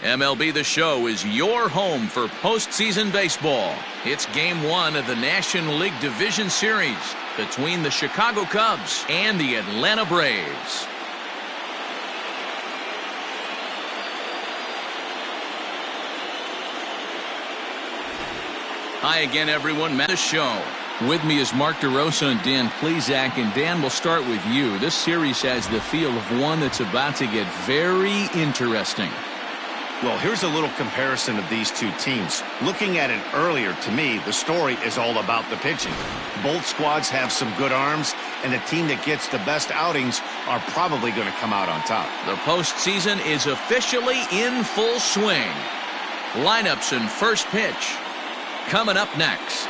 MLB The Show is your home for postseason baseball. It's Game 1 of the National League Division Series between the Chicago Cubs and the Atlanta Braves. Hi again, everyone. Matt The Show. With me is Mark DeRosa and Dan Plesac. And Dan, we'll start with you. This series has the feel of one that's about to get very interesting. Well, here's a little comparison of these two teams. Looking at it earlier, to me, the story is all about the pitching. Both squads have some good arms, and the team that gets the best outings are probably going to come out on top. The postseason is officially in full swing. Lineups and first pitch coming up next.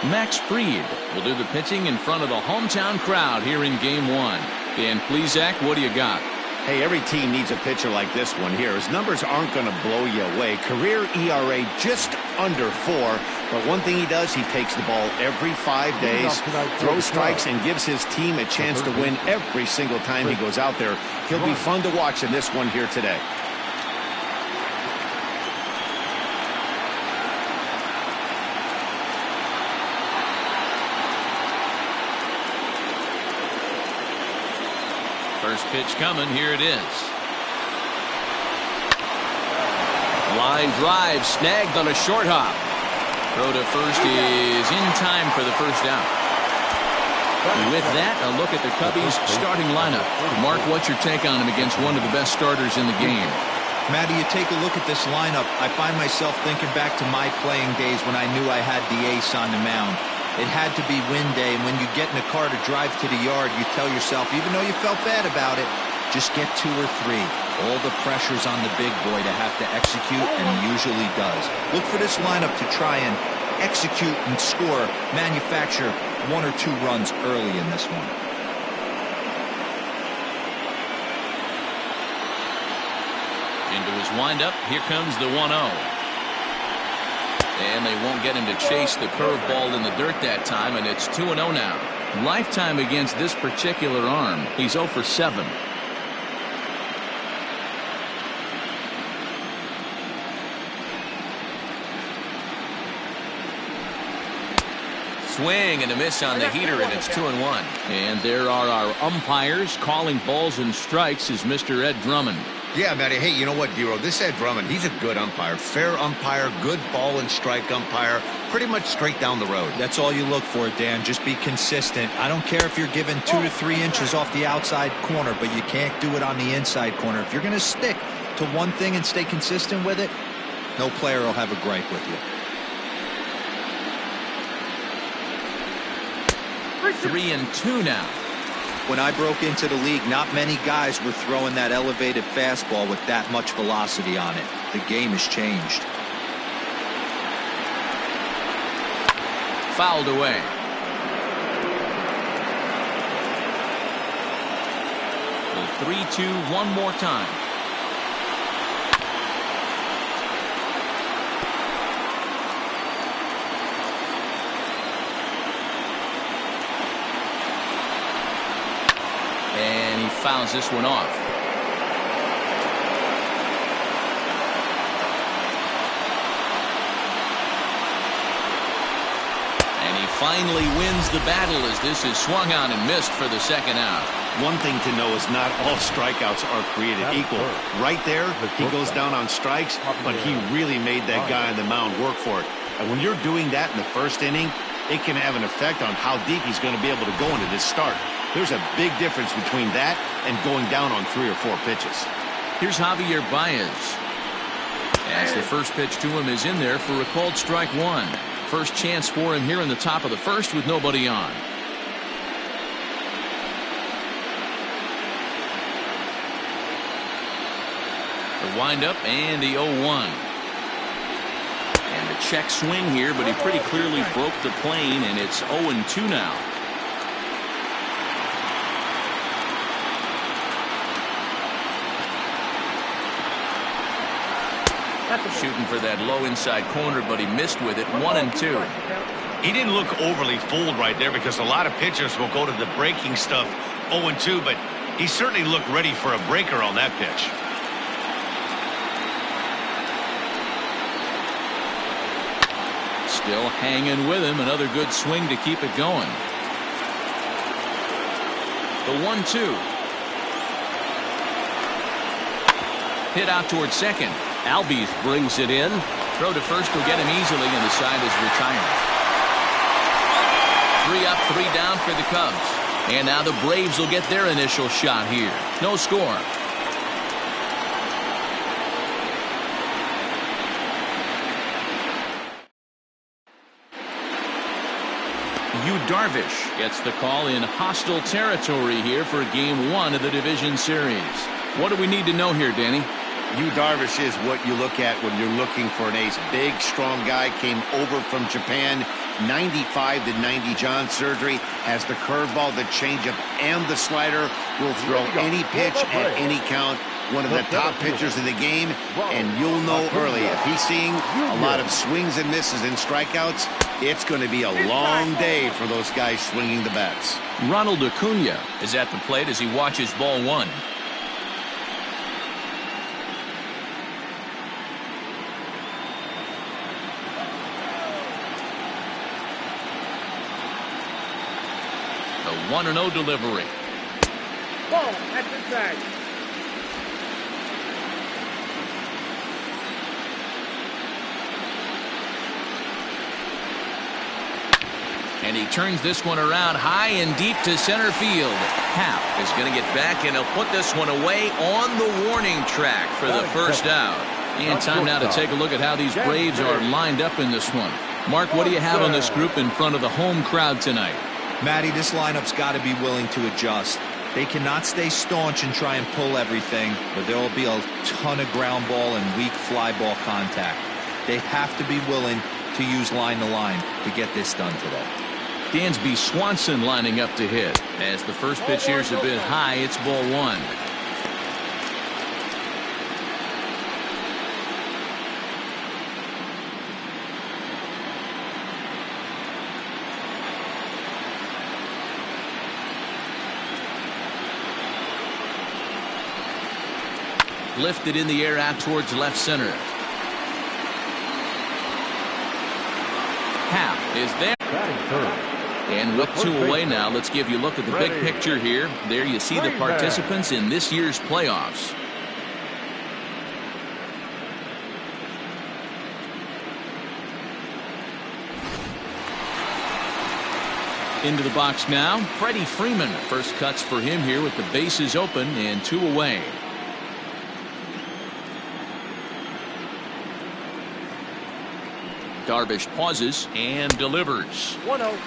Max Fried will do the pitching in front of the hometown crowd here in Game 1. Dan Plesac, what do you got? Hey, every team needs a pitcher like this one here. His numbers aren't going to blow you away. Career ERA just under 4. But one thing he does, he takes the ball every 5 days, throws strikes, and gives his team a chance to win every single time he goes out there. He'll be fun to watch in this one here today. First pitch coming. Here it is. Line drive snagged on a short hop. Throw to first is in time for the first out. With that, a look at the Cubbies' starting lineup. Mark, what's your take on him against one of the best starters in the game? Matty, you take a look at this lineup. I find myself thinking back to my playing days when I knew I had the ace on the mound. It had to be win day, and when you get in a car to drive to the yard, you tell yourself, even though you felt bad about it, just get 2 or 3. All the pressure's on the big boy to have to execute, and he usually does. Look for this lineup to try and execute and score, manufacture 1 or 2 runs early in this one. Into his windup, here comes the 1-0. And they won't get him to chase the curveball in the dirt that time, and it's 2-0 now. Lifetime against this particular arm, he's 0 for 7. Swing and a miss on the heater, and it's 2-1. And there are our umpires calling balls and strikes is Mr. Ed Drummond. Yeah, Matty. Hey, you know what, Dero? This Ed Drummond, he's a good umpire. Fair umpire, good ball and strike umpire. Pretty much straight down the road. That's all you look for, Dan. Just be consistent. I don't care if you're given 2 to 3 inches off the outside corner, but you can't do it on the inside corner. If you're going to stick to one thing and stay consistent with it, no player will have a gripe with you. 3-2 now. When I broke into the league, not many guys were throwing that elevated fastball with that much velocity on it. The game has changed. Fouled away. The 3-2 one more time. And he fouls this one off. And he finally wins the battle as this is swung on and missed for the second out. One thing to know is not all strikeouts are created equal. Right there, he goes down on strikes, but he really made that guy on the mound work for it. And when you're doing that in the first inning, it can have an effect on how deep he's going to be able to go into this start. There's a big difference between that and going down on 3 or 4 pitches. Here's Javier Baez. As the first pitch to him is in there for a called strike 1. First chance for him here in the top of the first with nobody on. The windup and the 0-1. And a check swing here, but he pretty clearly broke the plane, and it's 0-2 now. Shooting for that low inside corner, but he missed with it. 1-2. He didn't look overly fooled right there because a lot of pitchers will go to the breaking stuff 0-2, but he certainly looked ready for a breaker on that pitch. Still hanging with him. Another good swing to keep it going. The 1-2. Hit out towards second. Albies brings it in. Throw to first will get him easily, and the side is retired. 3 up, 3 down for the Cubs. And now the Braves will get their initial shot here. No score. Yu Darvish gets the call in hostile territory here for Game 1 of the division series. What do we need to know here, Danny? Yu Darvish is what you look at when you're looking for an ace. Big, strong guy, came over from Japan, 95 to 90 John surgery, has the curveball, the changeup, and the slider. Will throw any pitch at any count. One of the top pitchers in the game, and you'll know early if he's seeing a lot of swings and misses and strikeouts, it's going to be a long day for those guys swinging the bats. Ronald Acuna is at the plate as he watches ball 1. The 1-0 delivery. Ball at the track. And he turns this one around high and deep to center field. Happ is going to get back, and he'll put this one away on the warning track for the first out. And time now to take a look at how these Braves are lined up in this one. Mark, what do you have on this group in front of the home crowd tonight? Matty, this lineup's got to be willing to adjust. They cannot stay staunch and try and pull everything, but there will be a ton of ground ball and weak fly ball contact. They have to be willing to use line to line to get this done today. Dansby Swanson lining up to hit. As the first pitch here's a bit high, it's ball 1. Lifted in the air out towards left center. Happ is there. And with 2 away now, let's give you a look at the big picture here. There you see the participants in this year's playoffs. Into the box now, Freddie Freeman. First cuts for him here with the bases open and 2 away. Darvish pauses and delivers. 1-0.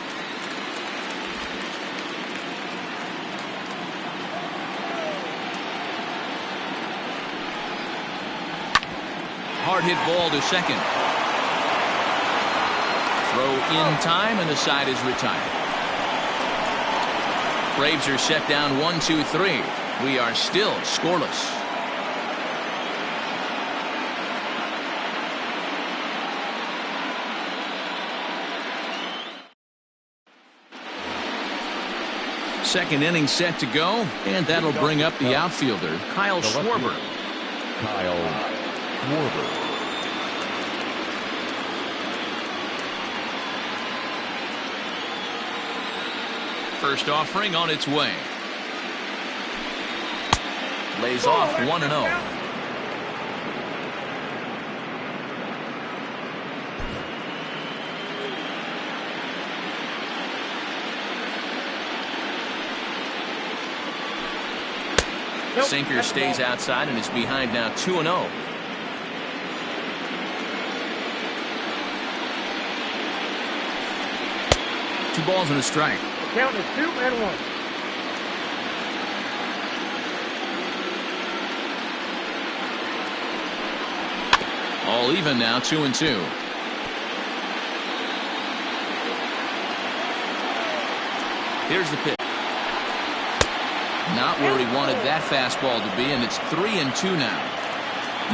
Hard hit ball to second. Throw in time, and the side is retired. Braves are set down 1-2-3. We are still scoreless. Second inning set to go, and that'll bring up the outfielder, Kyle Schwarber. First offering on its way. Lays off 1-0. Sinker stays outside and is behind now 2-0. 2 balls and a strike. Count is 2-1. All even now, 2-2. Here's the pitch. Not where he wanted that fastball to be, and it's 3-2 now.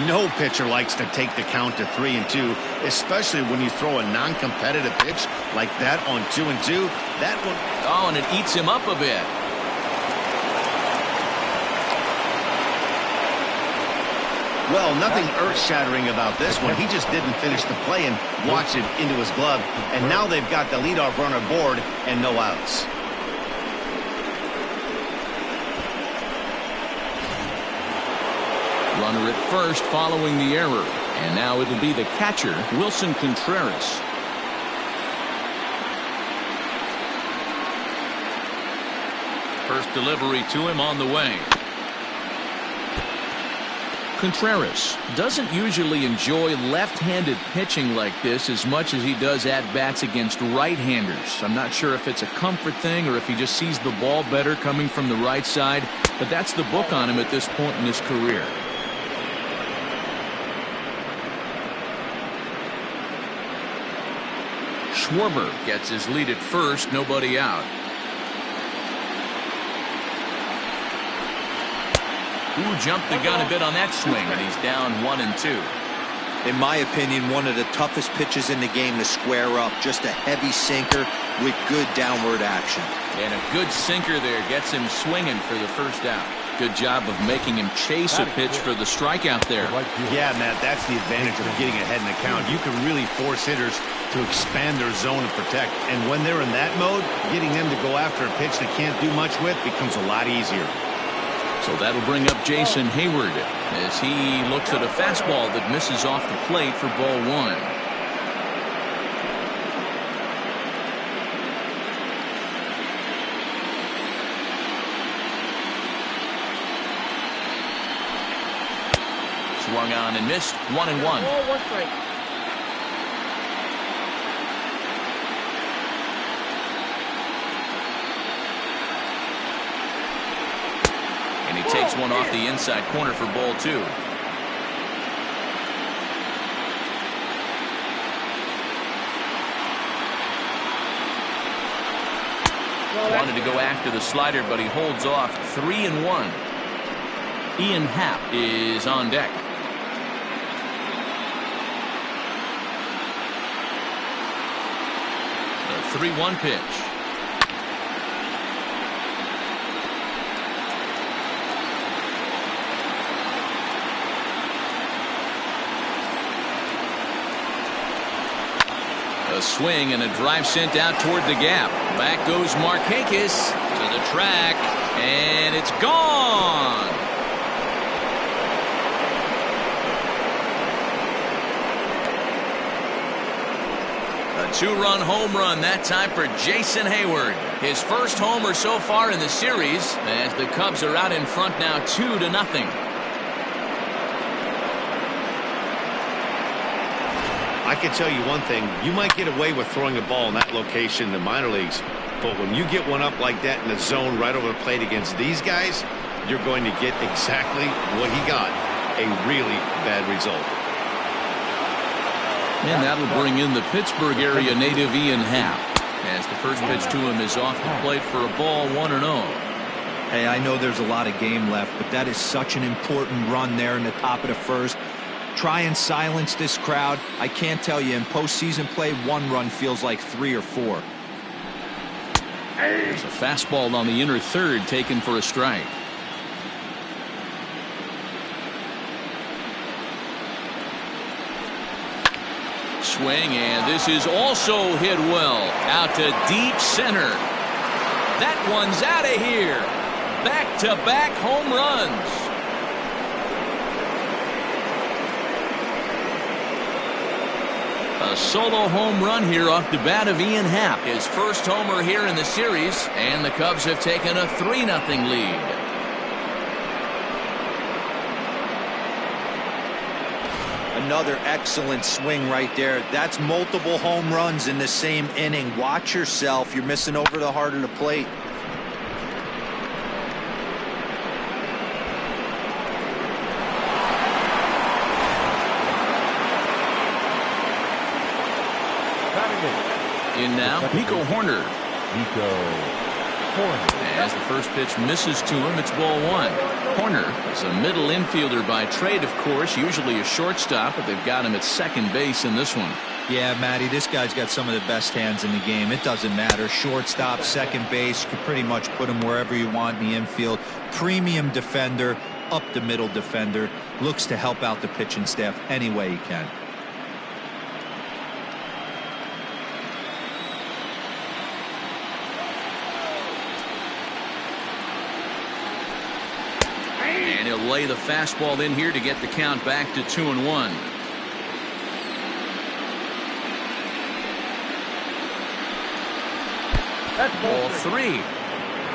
No pitcher likes to take the count to 3-2, especially when you throw a non-competitive pitch like that on 2-2. That one. Oh, and it eats him up a bit. Well, nothing earth-shattering about this one. He just didn't finish the play and watched it into his glove, and now they've got the leadoff runner aboard and no outs. Runner at first following the error. And now it'll be the catcher, Wilson Contreras. First delivery to him on the way. Contreras doesn't usually enjoy left-handed pitching like this as much as he does at-bats against right-handers. I'm not sure if it's a comfort thing or if he just sees the ball better coming from the right side, but that's the book on him at this point in his career. Schwarber gets his lead at first, nobody out. Ooh, jumped the gun a bit on that swing, and he's down 1-2. In my opinion, one of the toughest pitches in the game to square up. Just a heavy sinker with good downward action. And a good sinker there gets him swinging for the first out. Good job of making him chase a pitch for the strikeout there. Yeah, Matt, that's the advantage of getting ahead in the count. You can really force hitters to expand their zone and protect. And when they're in that mode, getting them to go after a pitch they can't do much with becomes a lot easier. So that'll bring up Jason Hayward as he looks at a fastball that misses off the plate for ball one. Swung on and missed. 1-1. Oh, one strike. And he takes one off the inside corner for ball two. Wanted to go after the slider, but he holds off. 3-1. Ian Happ is on deck. The 3-1 pitch. A swing and a drive sent out toward the gap. Back goes Markakis to the track, and it's gone. A two-run home run that time for Jason Hayward. His first homer so far in the series as the Cubs are out in front now 2-0. I can tell you one thing. You might get away with throwing a ball in that location in the minor leagues, but when you get one up like that in the zone right over the plate against these guys, you're going to get exactly what he got, a really bad result. And that'll bring in the Pittsburgh area native Ian Happ as the first pitch to him is off the plate for a ball 1-0. Hey, I know there's a lot of game left, but that is such an important run there in the top of the first. Try and silence this crowd. I can't tell you, in postseason play, one run feels like 3 or 4. There's a fastball on the inner third taken for a strike. Swing, and this is also hit well out to deep center. That one's out of here. Back-to-back home runs. A solo home run here off the bat of Ian Happ. His first homer here in the series, and the Cubs have taken a 3-0 lead. Another excellent swing right there. That's multiple home runs in the same inning. Watch yourself. You're missing over the heart of the plate. In now, Nico Horner. As the first pitch misses to him, it's ball one. Horner is a middle infielder by trade, of course, usually a shortstop, but they've got him at second base in this one. Yeah, Matty, this guy's got some of the best hands in the game. It doesn't matter. Shortstop, second base, you can pretty much put him wherever you want in the infield. Premium defender, up the middle defender. Looks to help out the pitching staff any way he can. And he'll lay the fastball in here to get the count back to 2-1. That's Ball three.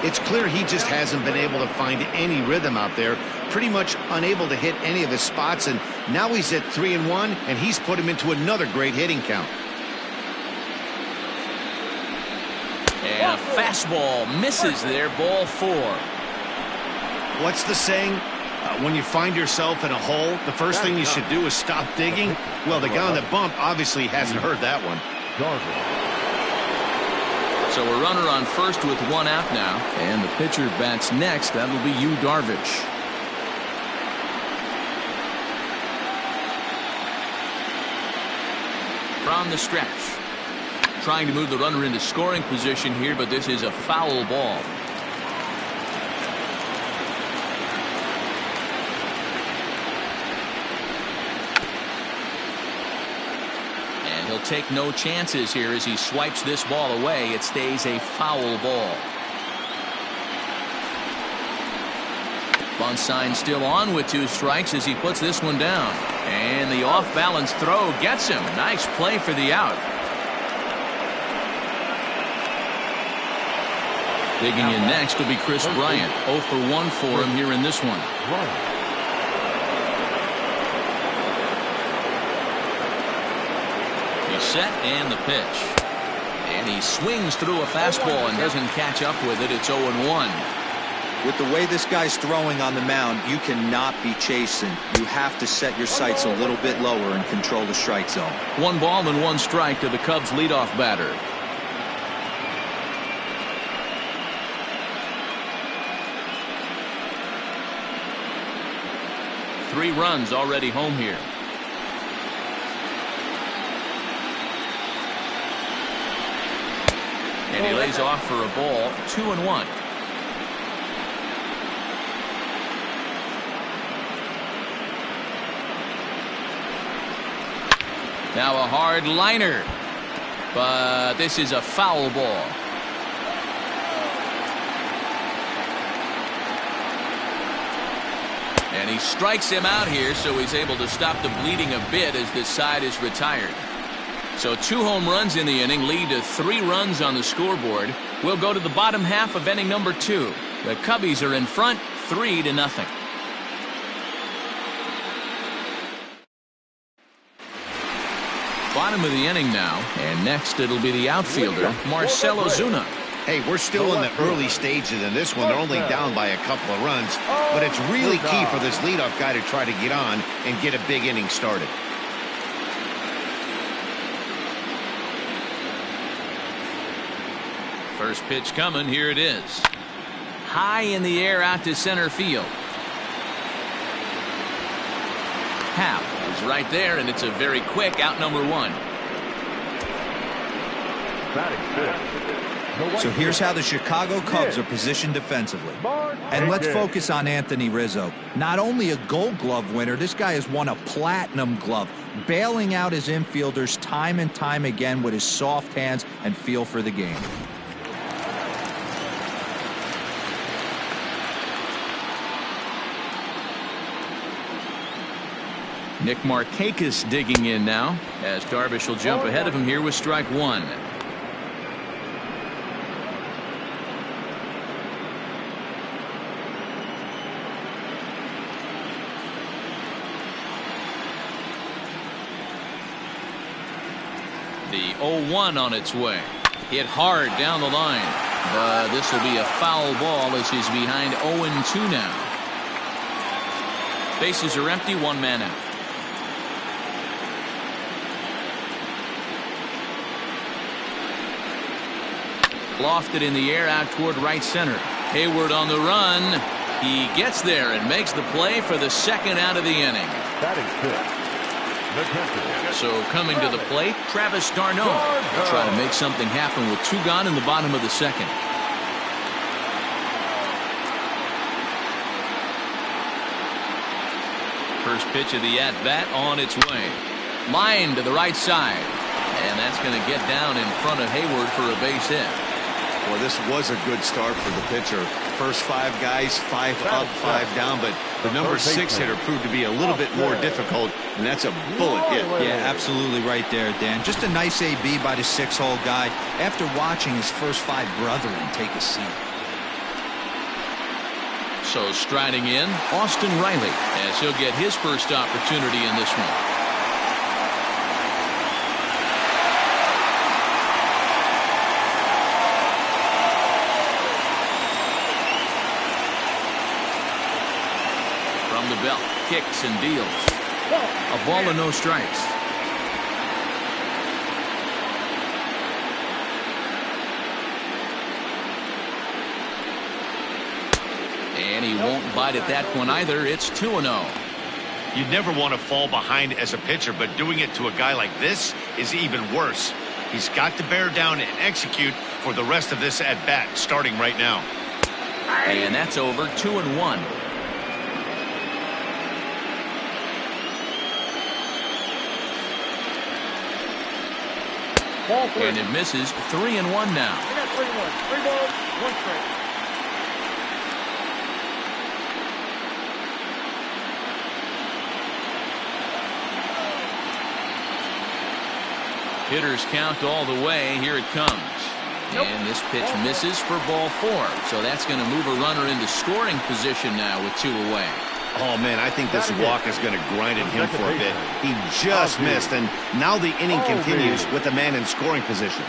It's clear he just hasn't been able to find any rhythm out there. Pretty much unable to hit any of his spots, and now he's at 3-1, and he's put him into another great hitting count. And a fastball misses there, ball four. What's the saying? When you find yourself in a hole, the first thing you should do is stop digging. Well, the guy on the bump obviously hasn't heard that one. So a runner on first with one out now. And the pitcher bats next. That'll be Yu Darvish. From the stretch. Trying to move the runner into scoring position here, but this is a foul ball. He'll take no chances here as he swipes this ball away. It stays a foul ball. Bunt sign still on with 2 strikes as he puts this one down. And the off-balance throw gets him. Nice play for the out. Digging in next will be Chris Bryant. 0 for 1 for him here in this one. Set and the pitch. And he swings through a fastball and doesn't catch up with it. It's 0-1. With the way this guy's throwing on the mound, you cannot be chasing. You have to set your sights a little bit lower and control the strike zone. 1 ball and 1 strike to the Cubs leadoff batter. Three runs already home here. And he lays off for a ball. 2-1. Now a hard liner, but this is a foul ball. And he strikes him out here, so he's able to stop the bleeding a bit as this side is retired. So 2 home runs in the inning lead to 3 runs on the scoreboard. We'll go to the bottom half of inning number 2. The Cubbies are in front 3-0. Bottom of the inning now, and next it'll be the outfielder, Marcell Ozuna. Hey, we're still in the early stages in this one. They're only down by a couple of runs, but it's really key for this leadoff guy to try to get on and get a big inning started. First pitch coming. Here it is. High in the air out to center field. Happ is right there, and it's a very quick out number 1. So here's how the Chicago Cubs are positioned defensively. And let's focus on Anthony Rizzo. Not only a Gold Glove winner, this guy has won a Platinum Glove, bailing out his infielders time and time again with his soft hands and feel for the game. Nick Markakis digging in now, as Darvish will jump ahead of him here with strike 1. The 0-1 on its way. Hit hard down the line, but this will be a foul ball as he's behind 0-2 now. Bases are empty, 1 man out. Lofted in the air out toward right center. Hayward on the run. He gets there and makes the play for the second out of the inning. That is good. So coming to the plate, Travis d'Arnaud will try to make something happen with 2 gone in the bottom of the second. First pitch of the at-bat on its way. Line to the right side. And that's going to get down in front of Hayward for a base hit. Well, this was a good start for the pitcher. First 5 guys, 5 up, 5 down, but the number 6 hitter proved to be a little bit more difficult, and that's a bullet hit. Yeah, absolutely right there, Dan. Just a nice AB by the 6-hole guy after watching his first 5 brethren take a seat. So striding in, Austin Riley, as he'll get his first opportunity in this one. The belt, kicks and deals. A ball and no strikes. And he won't bite at that one either. It's 2-0. You'd never want to fall behind as a pitcher, but doing it to a guy like this is even worse. He's got to bear down and execute for the rest of this at bat, starting right now. And that's over. 2-1. And it misses. 3-1 now. 3-1. 3 balls, 1 strike. Hitters count all the way. Here it comes. And this pitch misses for ball 4. So that's going to move a runner into scoring position now with 2 away. Oh, man, I think this walk is going to grind at him for a bit. He just missed, and now the inning continues with the man in scoring position.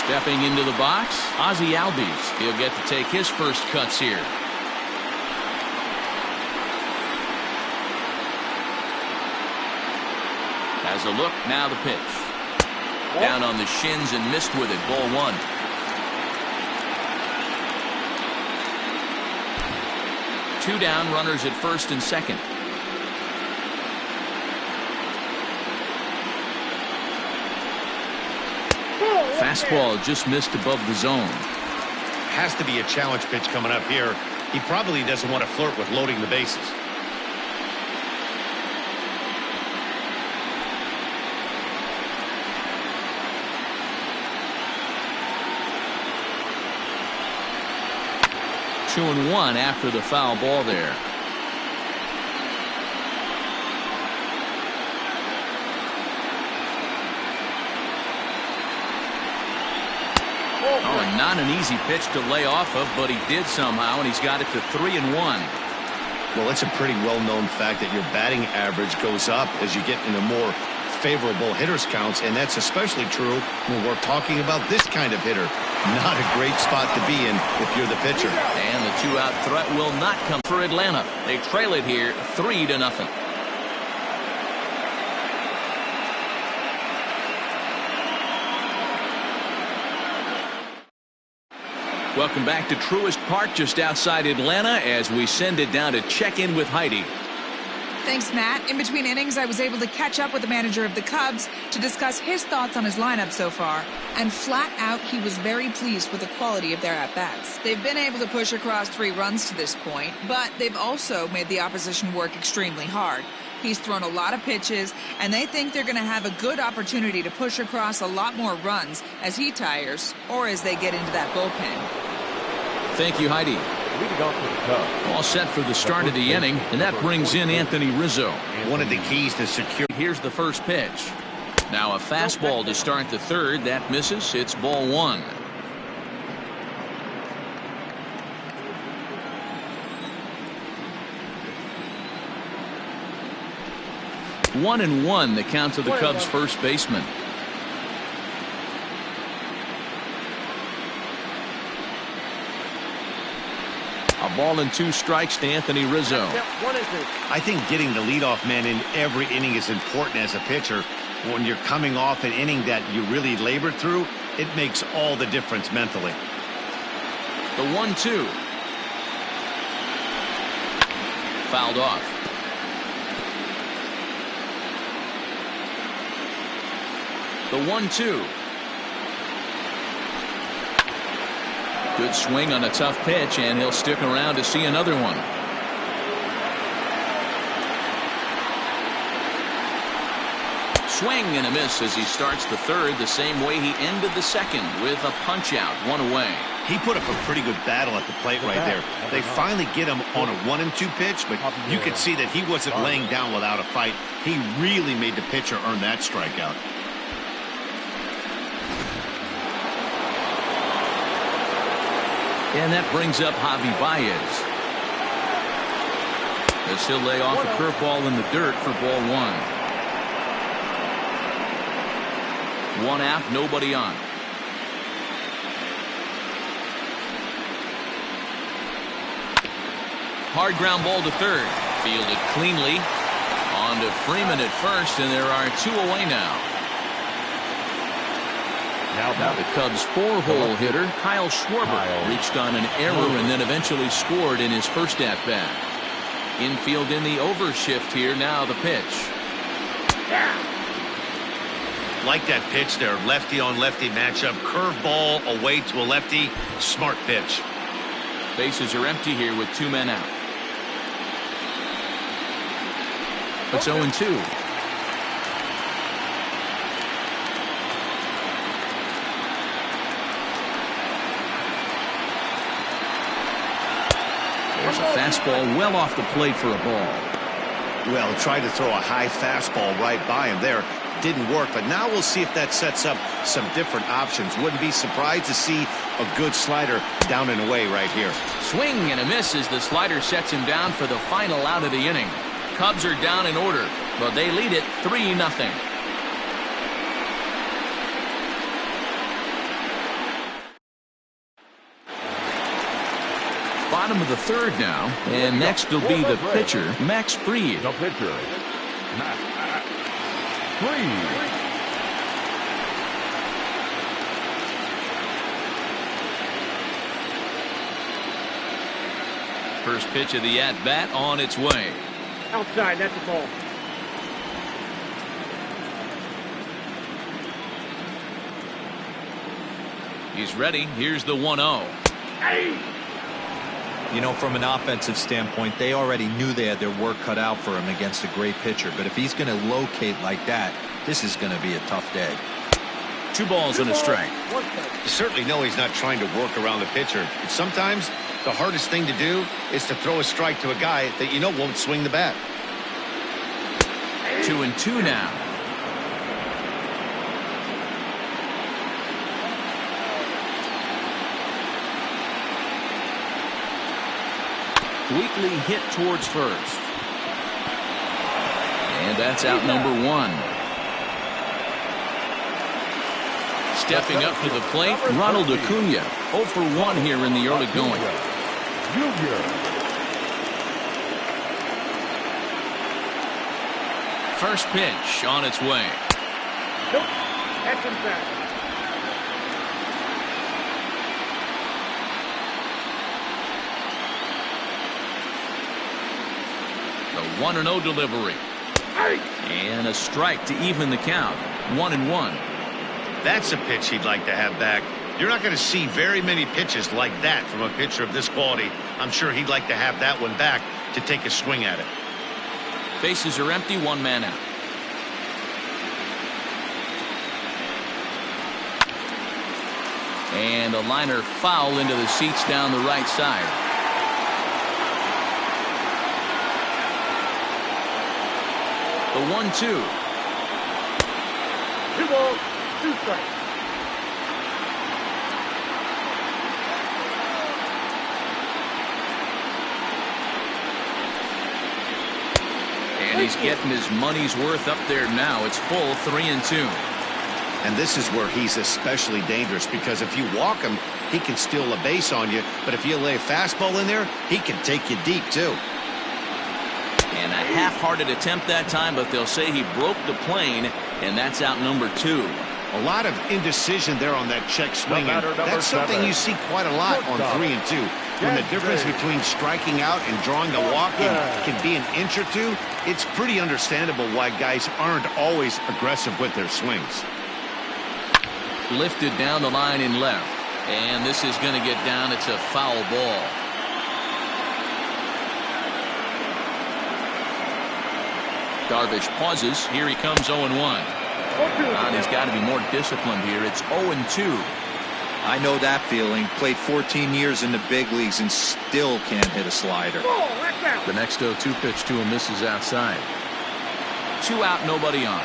Stepping into the box, Ozzie Albies. He'll get to take his first cuts here. Has a look, now the pitch. Down on the shins and missed with it, ball 1. Two down, runners at first and second. Fastball just missed above the zone. Has to be a challenge pitch coming up here. He probably doesn't want to flirt with loading the bases. Two and 1 after the foul ball there. Oh, and not an easy pitch to lay off of, but he did somehow, and he's got it to 3-1. Well, it's a pretty well-known fact that your batting average goes up as you get into more favorable hitters counts, and that's especially true when we're talking about this kind of hitter. Not a great spot to be in if you're the pitcher. And the 2-out threat will not come for Atlanta. They trail it here 3-0. Welcome back to Truist Park just outside Atlanta as we send it down to check in with Heidi. Thanks, Matt. In between innings, I was able to catch up with the manager of the Cubs to discuss his thoughts on his lineup so far. And flat out, he was very pleased with the quality of their at-bats. They've been able to push across 3 runs to this point, but they've also made the opposition work extremely hard. He's thrown a lot of pitches, and they think they're going to have a good opportunity to push across a lot more runs as he tires or as they get into that bullpen. Thank you, Heidi. All set for the start of the inning, and that brings in Anthony Rizzo. One of the keys to secure. Here's the first pitch. Now a fastball to start the third. That misses. It's ball 1. One and 1 the count to the Cubs first baseman. A ball and 2 strikes to Anthony Rizzo. I think getting the leadoff man in every inning is important as a pitcher. When you're coming off an inning that you really labored through, it makes all the difference mentally. The 1-2. Fouled off. The 1-2. Good swing on a tough pitch, and he'll stick around to see another one. Swing and a miss as he starts the third the same way he ended the second, with a punch out, one away. He put up a pretty good battle at the plate right there. They finally get him on a 1-2 pitch, but you could see that he wasn't laying down without a fight. He really made the pitcher earn that strikeout. And that brings up Javi Baez. As he'll lay off a curveball in the dirt for ball one. One out, nobody on. Hard ground ball to third. Fielded cleanly. On to Freeman at first, and there are two away now. Now the Cubs' four-hole hitter, Kyle Schwarber, reached on an error and then eventually scored in his first at-bat. Infield in the overshift here, now the pitch. Like that pitch there, lefty-on-lefty matchup, curveball away to a lefty, smart pitch. Bases are empty here with two men out. It's 0-2. There's a fastball well off the plate for a ball. Well, tried to throw a high fastball right by him there. Didn't work, but now we'll see if that sets up some different options. Wouldn't be surprised to see a good slider down and away right here. Swing and a miss as the slider sets him down for the final out of the inning. Cubs are down in order, but they lead it 3-0. Bottom of the third now, and next will be the pitcher, Max Fried. The pitcher, Max Fried. First pitch of the at-bat on its way. Outside, that's a ball. He's ready. Here's the 1-0. Hey! You know, from an offensive standpoint, they already knew they had their work cut out for him against a great pitcher. But if he's going to locate like that, this is going to be a tough day. 2 balls and a strike. You certainly know he's not trying to work around the pitcher. But sometimes the hardest thing to do is to throw a strike to a guy that you know won't swing the bat. 2-2 now. Weakly hit towards first. And that's out number 1. Stepping up to the plate, Ronald Acuna. 0 for 1 here in the early going. First pitch on its way. Nope. That's inside. The 1-0 delivery. And a strike to even the count. 1-1. That's a pitch he'd like to have back. You're not going to see very many pitches like that from a pitcher of this quality. I'm sure he'd like to have that one back to take a swing at it. Bases are empty, 1 man out. And a liner foul into the seats down the right side. The 1-2. 2 balls, 2 strikes. And he's getting his money's worth up there now. It's full 3-2. And this is where he's especially dangerous, because if you walk him, he can steal a base on you. But if you lay a fastball in there, he can take you deep, too. And A half-hearted attempt that time, but they'll say he broke the plane, and that's out number 2. A lot of indecision there on that check swing. And that's something 7. you see quite a lot on 3 and 2. When the difference between striking out and drawing a walk can be an inch or two, it's pretty understandable why guys aren't always aggressive with their swings. Lifted down the line in left. And this is going to get down. It's a foul ball. Darvish pauses. Here he comes 0-1. And he's got to be more disciplined here. It's 0-2. I know that feeling. Played 14 years in the big leagues and still can't hit a slider. The next 0-2 pitch to him misses outside. 2 out, nobody on.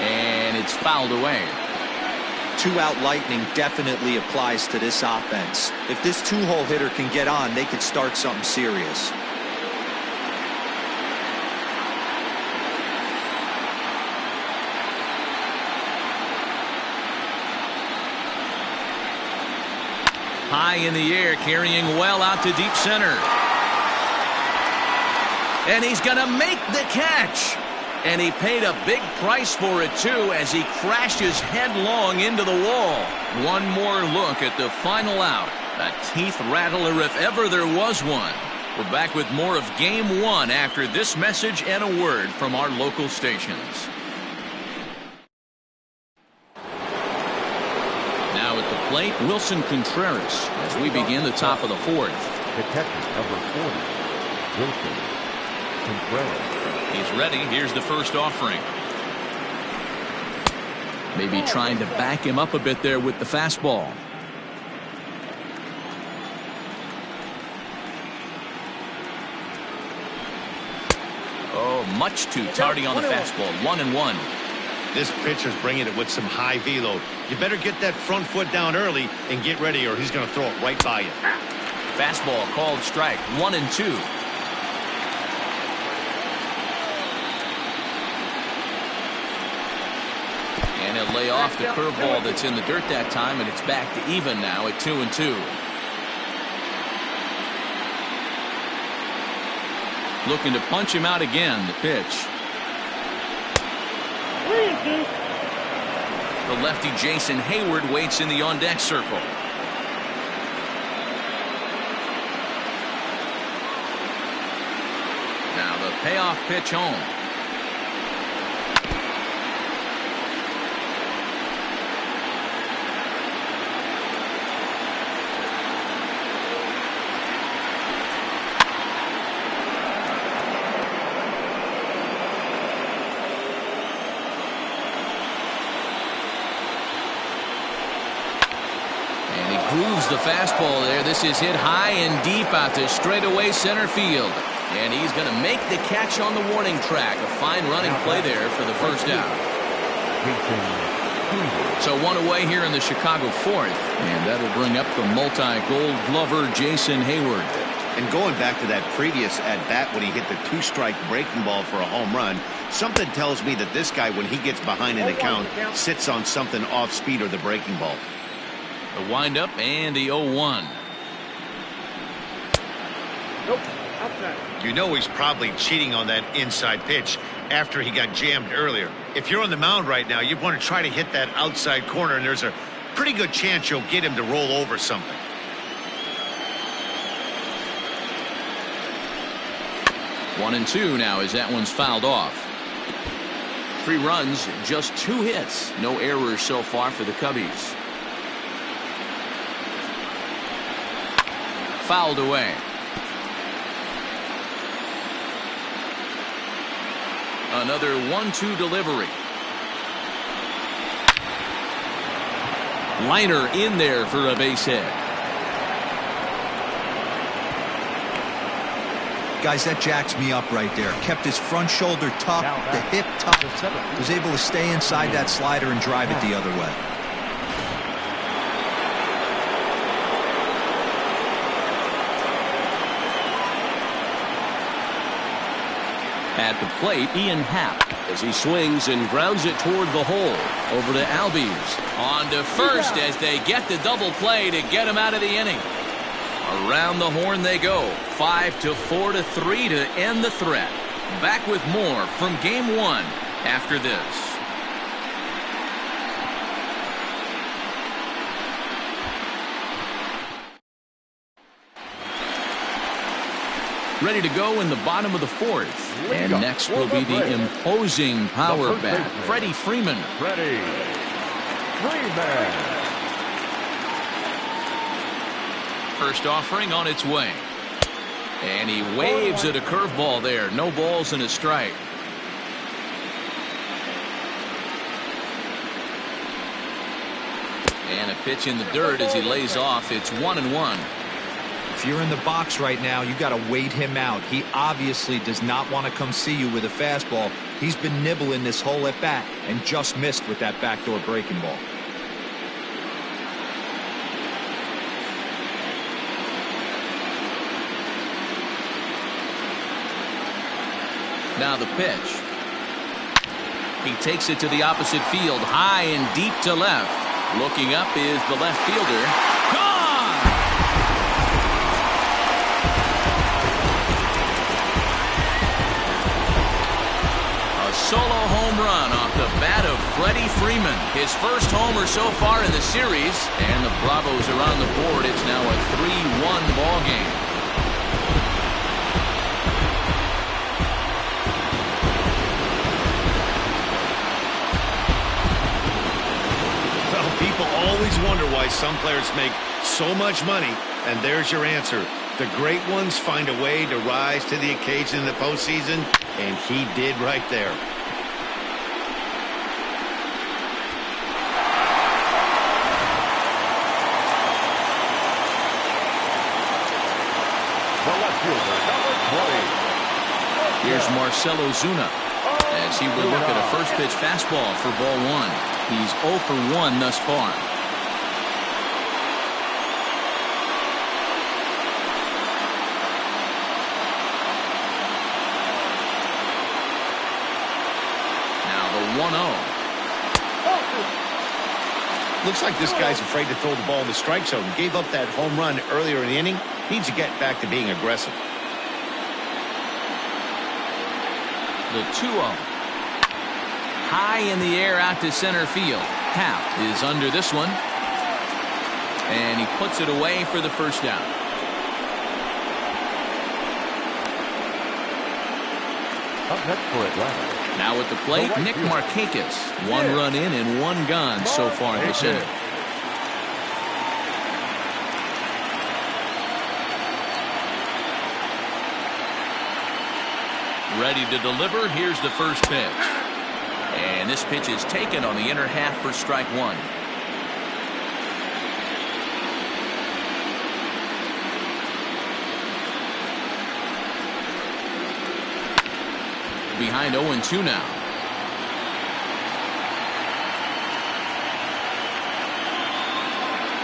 And it's fouled away. 2-out lightning definitely applies to this offense. If this 2-hole hitter can get on, they could start something serious. High in the air, carrying well out to deep center. And he's going to make the catch. And he paid a big price for it, too, as he crashes headlong into the wall. One more look at the final out. A teeth rattler if ever there was one. We're back with more of Game 1 after this message and a word from our local stations. Now at the plate, Wilson Contreras as we begin the top of the 4th. The catcher, number 40, Wilson Contreras. He's ready. Here's the first offering. Maybe trying to back him up a bit there with the fastball. Oh, much too tardy on the fastball. 1-1. This pitcher's bringing it with some high velo. You better get that front foot down early and get ready, or he's going to throw it right by you. Fastball called strike. 1-2. And he'll lay off the curveball that's in the dirt that time, and it's back to even now at 2-2. Looking to punch him out again. The pitch. The lefty Jason Hayward waits in the on-deck circle. Now the payoff pitch home. Grooves the fastball there. This is hit high and deep out to straightaway center field. And he's going to make the catch on the warning track. A fine running play there for the first out. So one away here in the Chicago 4th. And that'll bring up the multi-gold glover Jason Hayward. And going back to that previous at-bat when he hit the 2-strike breaking ball for a home run, something tells me that this guy, when he gets behind an account, sits on something off speed or the breaking ball. The windup and the 0-1. Nope, outside. You know he's probably cheating on that inside pitch after he got jammed earlier. If you're on the mound right now, you want to try to hit that outside corner, and there's a pretty good chance you'll get him to roll over something. One and two now as that one's fouled off. 3 runs, just 2 hits. No errors so far for the Cubbies. Fouled away. Another 1-2 delivery. Liner in there for a base hit. Guys, that jacks me up right there. Kept his front shoulder tucked, the hip tucked. Was able to stay inside that slider and drive it the other way. At the plate, Ian Happ as he swings and grounds it toward the hole. Over to Albies. On to first as they get the double play to get him out of the inning. Around the horn they go. 5-4 to 3 to end the threat. Back with more from Game 1 after this. Ready to go in the bottom of the fourth. And next will be the imposing power bat, Freddie Freeman. Freddie Freeman. First offering on its way. And he waves at a curveball there. No balls and a strike. And a pitch in the dirt as he lays off. It's 1-1. If you're in the box right now, you got to wait him out. He obviously does not want to come see you with a fastball. He's been nibbling this whole at bat and just missed with that backdoor breaking ball. Now the pitch. He takes it to the opposite field, high and deep to left. Looking up is the left fielder. Gone! A solo home run off the bat of Freddie Freeman. His first homer so far in the series. And the Bravos are on the board. It's now a 3-1 ball game. People always wonder why some players make so much money, and there's your answer. The great ones find a way to rise to the occasion in the postseason, and he did right there. The left fielder, number 20. Here's Marcelo Zuna as he will look at a first pitch fastball for ball one. He's 0 for 1 thus far. Now the 1-0. Looks like this guy's afraid to throw the ball in the strike zone. Gave up that home run earlier in the inning. Needs to get back to being aggressive. The 2-0. High in the air out to center field. Happ is under this one. And he puts it away for the first down. Up next for Atlanta. Now at the plate, Nick Markakis. 1 run in and 1 gone so far this inning. Ready to deliver. Here's the first pitch. And this pitch is taken on the inner half for strike 1. Behind 0-2 now.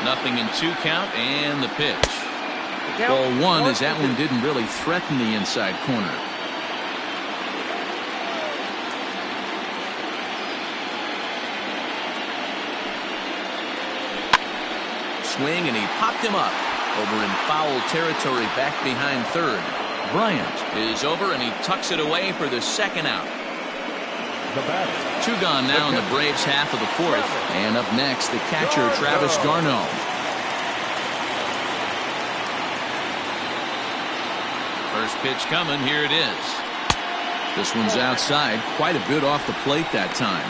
Nothing in 2 count and the pitch. Ball 1 as that one didn't really threaten the inside corner. Swing and he popped him up over in foul territory back behind third. Bryant is over and he tucks it away for the second out. The batter. 2 gone now in the Braves half of the fourth. And up next the catcher Travis d'Arnaud. First pitch coming. Here it is. This one's outside. Quite a bit off the plate that time.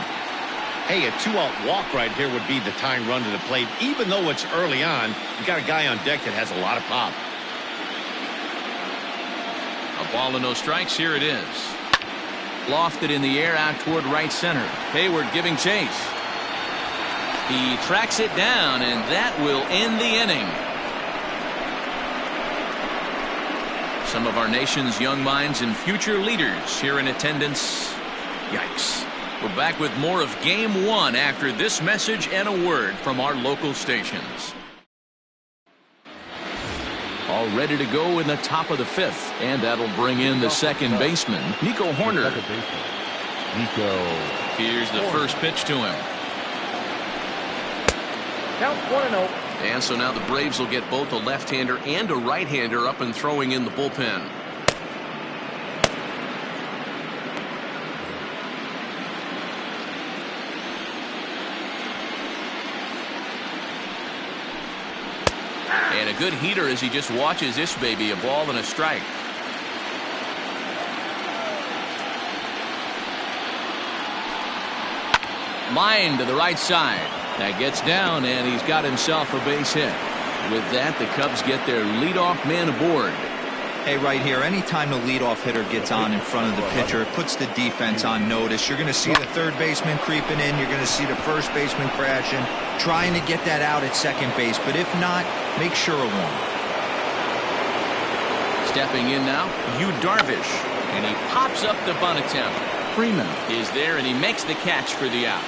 Hey, a 2-out walk right here would be the tying run to the plate. Even though it's early on, you got a guy on deck that has a lot of pop. A ball and no strikes. Here it is. Lofted in the air out toward right center. Hayward giving chase. He tracks it down, and that will end the inning. Some of our nation's young minds and future leaders here in attendance. Yikes. We're back with more of Game 1 after this message and a word from our local stations. All ready to go in the top of the 5th, and that'll bring in the second baseman, Nico Horner. Here's the first pitch to him. Count 1-0. And so now the Braves will get both a left-hander and a right-hander up and throwing in the bullpen. And a good heater as he just watches this baby, a ball and a strike. Line to the right side. That gets down, and he's got himself a base hit. With that, the Cubs get their leadoff man aboard. Hey, right here, anytime the leadoff hitter gets on in front of the pitcher, it puts the defense on notice. You're going to see the third baseman creeping in. You're going to see the first baseman crashing, trying to get that out at second base. But if not, make sure of one. Stepping in now, Yu Darvish, and he pops up the bunt attempt. Freeman is there, and he makes the catch for the out.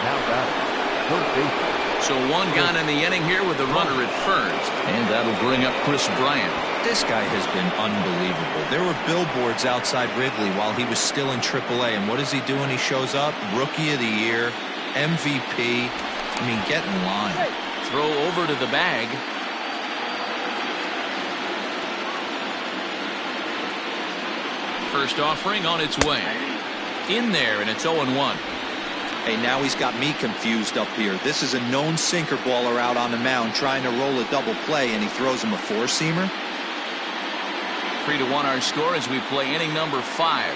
Now batting, third baseman. So one gone in the inning here with the runner at first, and that'll bring up Chris Bryant. This guy has been unbelievable. There were billboards outside Wrigley while he was still in AAA, and what does he do when he shows up? Rookie of the Year, MVP. I mean, get in line. Throw over to the bag. First offering on its way. In there, and it's 0-1. Hey, now he's got me confused up here. This is a known sinker baller out on the mound trying to roll a double play, and he throws him a four-seamer. 3-1 our score as we play inning number 5.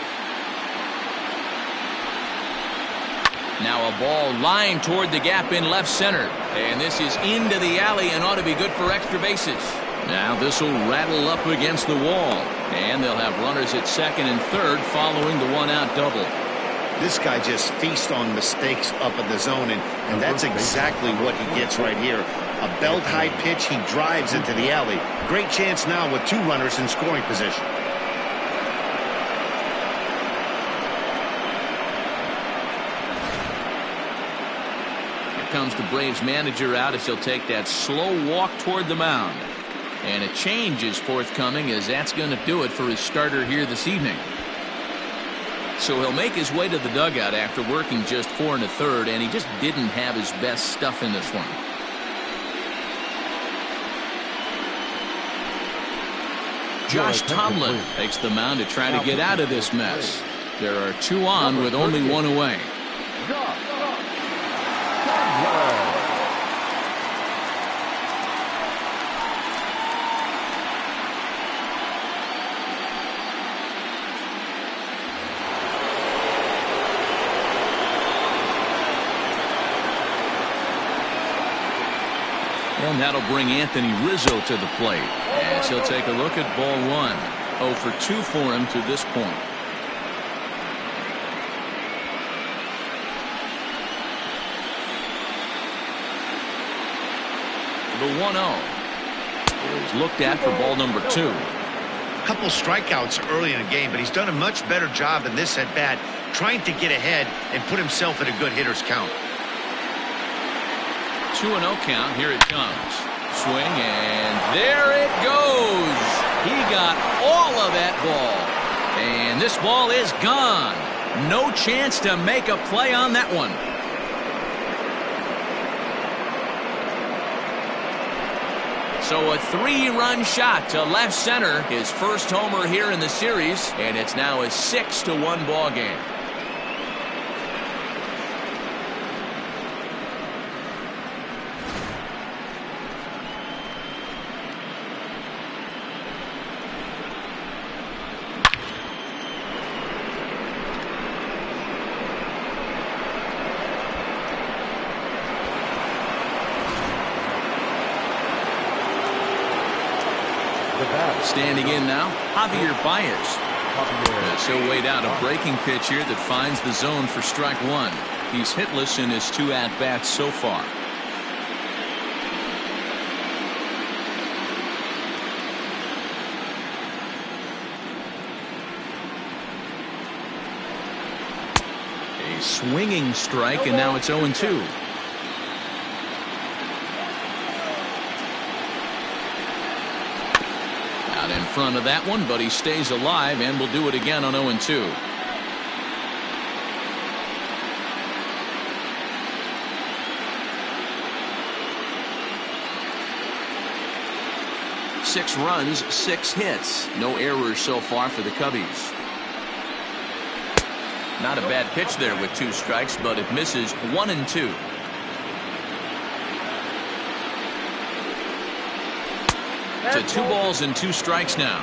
Now a ball lined toward the gap in left center. And this is into the alley and ought to be good for extra bases. Now this will rattle up against the wall. And they'll have runners at second and third following the one-out double. This guy just feasts on mistakes up in the zone, and that's exactly what he gets right here. A belt-high pitch, he drives into the alley. Great chance now with 2 runners in scoring position. Here comes the Braves manager out as he'll take that slow walk toward the mound. And a change is forthcoming as that's going to do it for his starter here this evening. So he'll make his way to the dugout after working just 4 1/3, and he just didn't have his best stuff in this one. Josh Tomlin takes the mound to try to get out of this mess. There are 2 on with only 1 away. And that'll bring Anthony Rizzo to the plate as he'll take a look at ball 1. 0 for 2 for him to this point. The 1-0 is looked at for ball number 2. A couple strikeouts early in the game, but he's done a much better job in this at bat, trying to get ahead and put himself in a good hitter's count. 2-0 count. Here it comes. Swing, and there it goes. He got all of that ball. And this ball is gone. No chance to make a play on that one. So a 3-run shot to left center. His first homer here in the series. And it's now a 6-1 ball game. Standing in now, Javier Baez. He'll wait out a breaking pitch here that finds the zone for strike 1. He's hitless in his 2 at-bats so far. A swinging strike, and now it's 0-2. In front of that one, but he stays alive and will do it again on 0-2. 6 runs, 6 hits. No errors so far for the Cubbies. Not a bad pitch there with 2 strikes, but it misses 1 and 2. To 2 balls and 2 strikes now.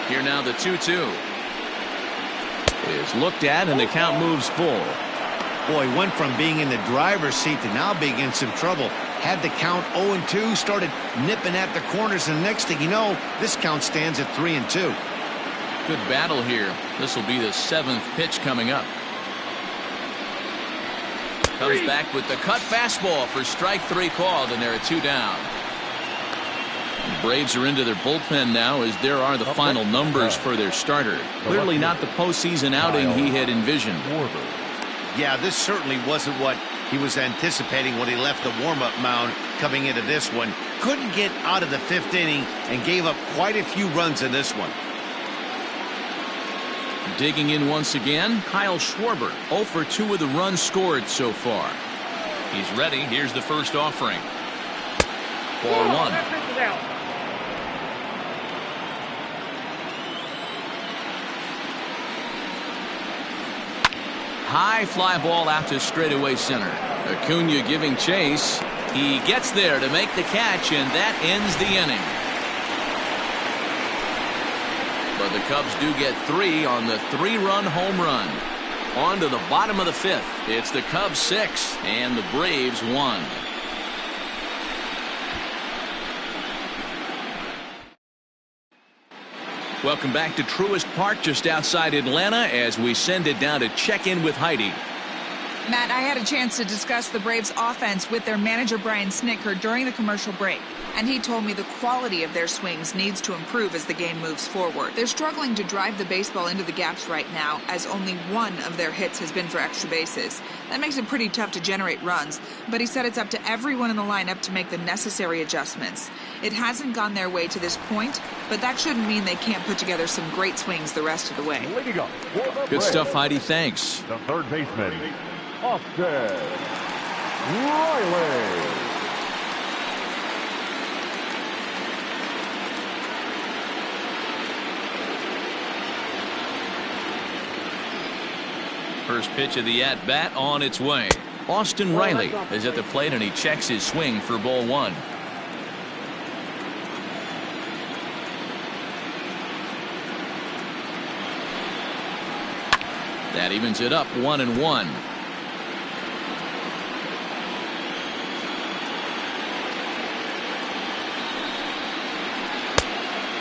Here now the 2-2 is looked at, and the count moves full. Boy, went from being in the driver's seat to now being in some trouble. Had the count 0-2, started nipping at the corners, and the next thing you know, this count stands at 3-2. Good battle here. This will be the 7th pitch coming up. Comes back with the cut fastball for strike 3 called, and they're at 2 down. The Braves are into their bullpen now, as there are the final numbers for their starter. Clearly not the postseason outing he had envisioned. Yeah, this certainly wasn't what he was anticipating when he left the warm-up mound coming into this one. Couldn't get out of the 5th inning and gave up quite a few runs in this one. Digging in once again, Kyle Schwarber, 0 for 2 with the runs scored so far. He's ready. Here's the first offering. Ball 1. High fly ball out to straightaway center. Acuna giving chase. He gets there to make the catch, and that ends the inning. But the Cubs do get 3 on the 3-run home run. On to the bottom of the 5th. It's the Cubs 6 and the Braves 1. Welcome back to Truist Park just outside Atlanta as we send it down to check in with Heidi. Matt, I had a chance to discuss the Braves offense with their manager Brian Snitker during the commercial break, and he told me the quality of their swings needs to improve as the game moves forward. They're struggling to drive the baseball into the gaps right now, as only 1 of their hits has been for extra bases. That makes it pretty tough to generate runs, but he said it's up to everyone in the lineup to make the necessary adjustments. It hasn't gone their way to this point, but that shouldn't mean they can't put together some great swings the rest of the way. Good stuff, Heidi. Thanks. The third baseman, Austin Riley. First pitch of the at-bat on its way. Austin Riley is at the plate, and he checks his swing for ball 1. That evens it up 1-1.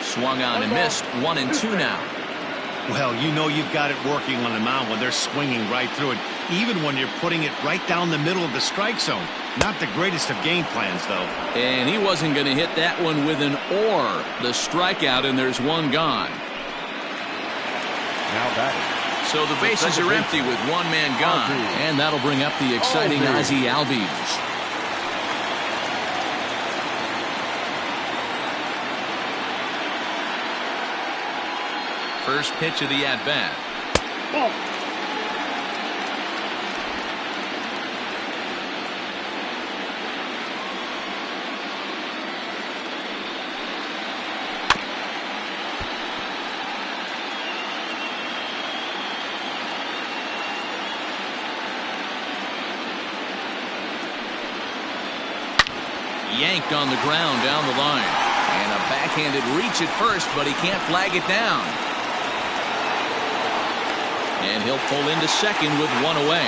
Swung on and missed. 1-2 now. Well, you know you've got it working on the mound when they're swinging right through it, even when you're putting it right down the middle of the strike zone. Not the greatest of game plans, though. And he wasn't going to hit that one with an or. The strikeout, and there's 1 gone. Now batting. So the bases are empty with 1 man gone, and that'll bring up the exciting Ozzie Albies. First pitch of the at-bat. Yanked on the ground down the line. And a backhanded reach at first, but he can't flag it down. And he'll pull into second with 1 away.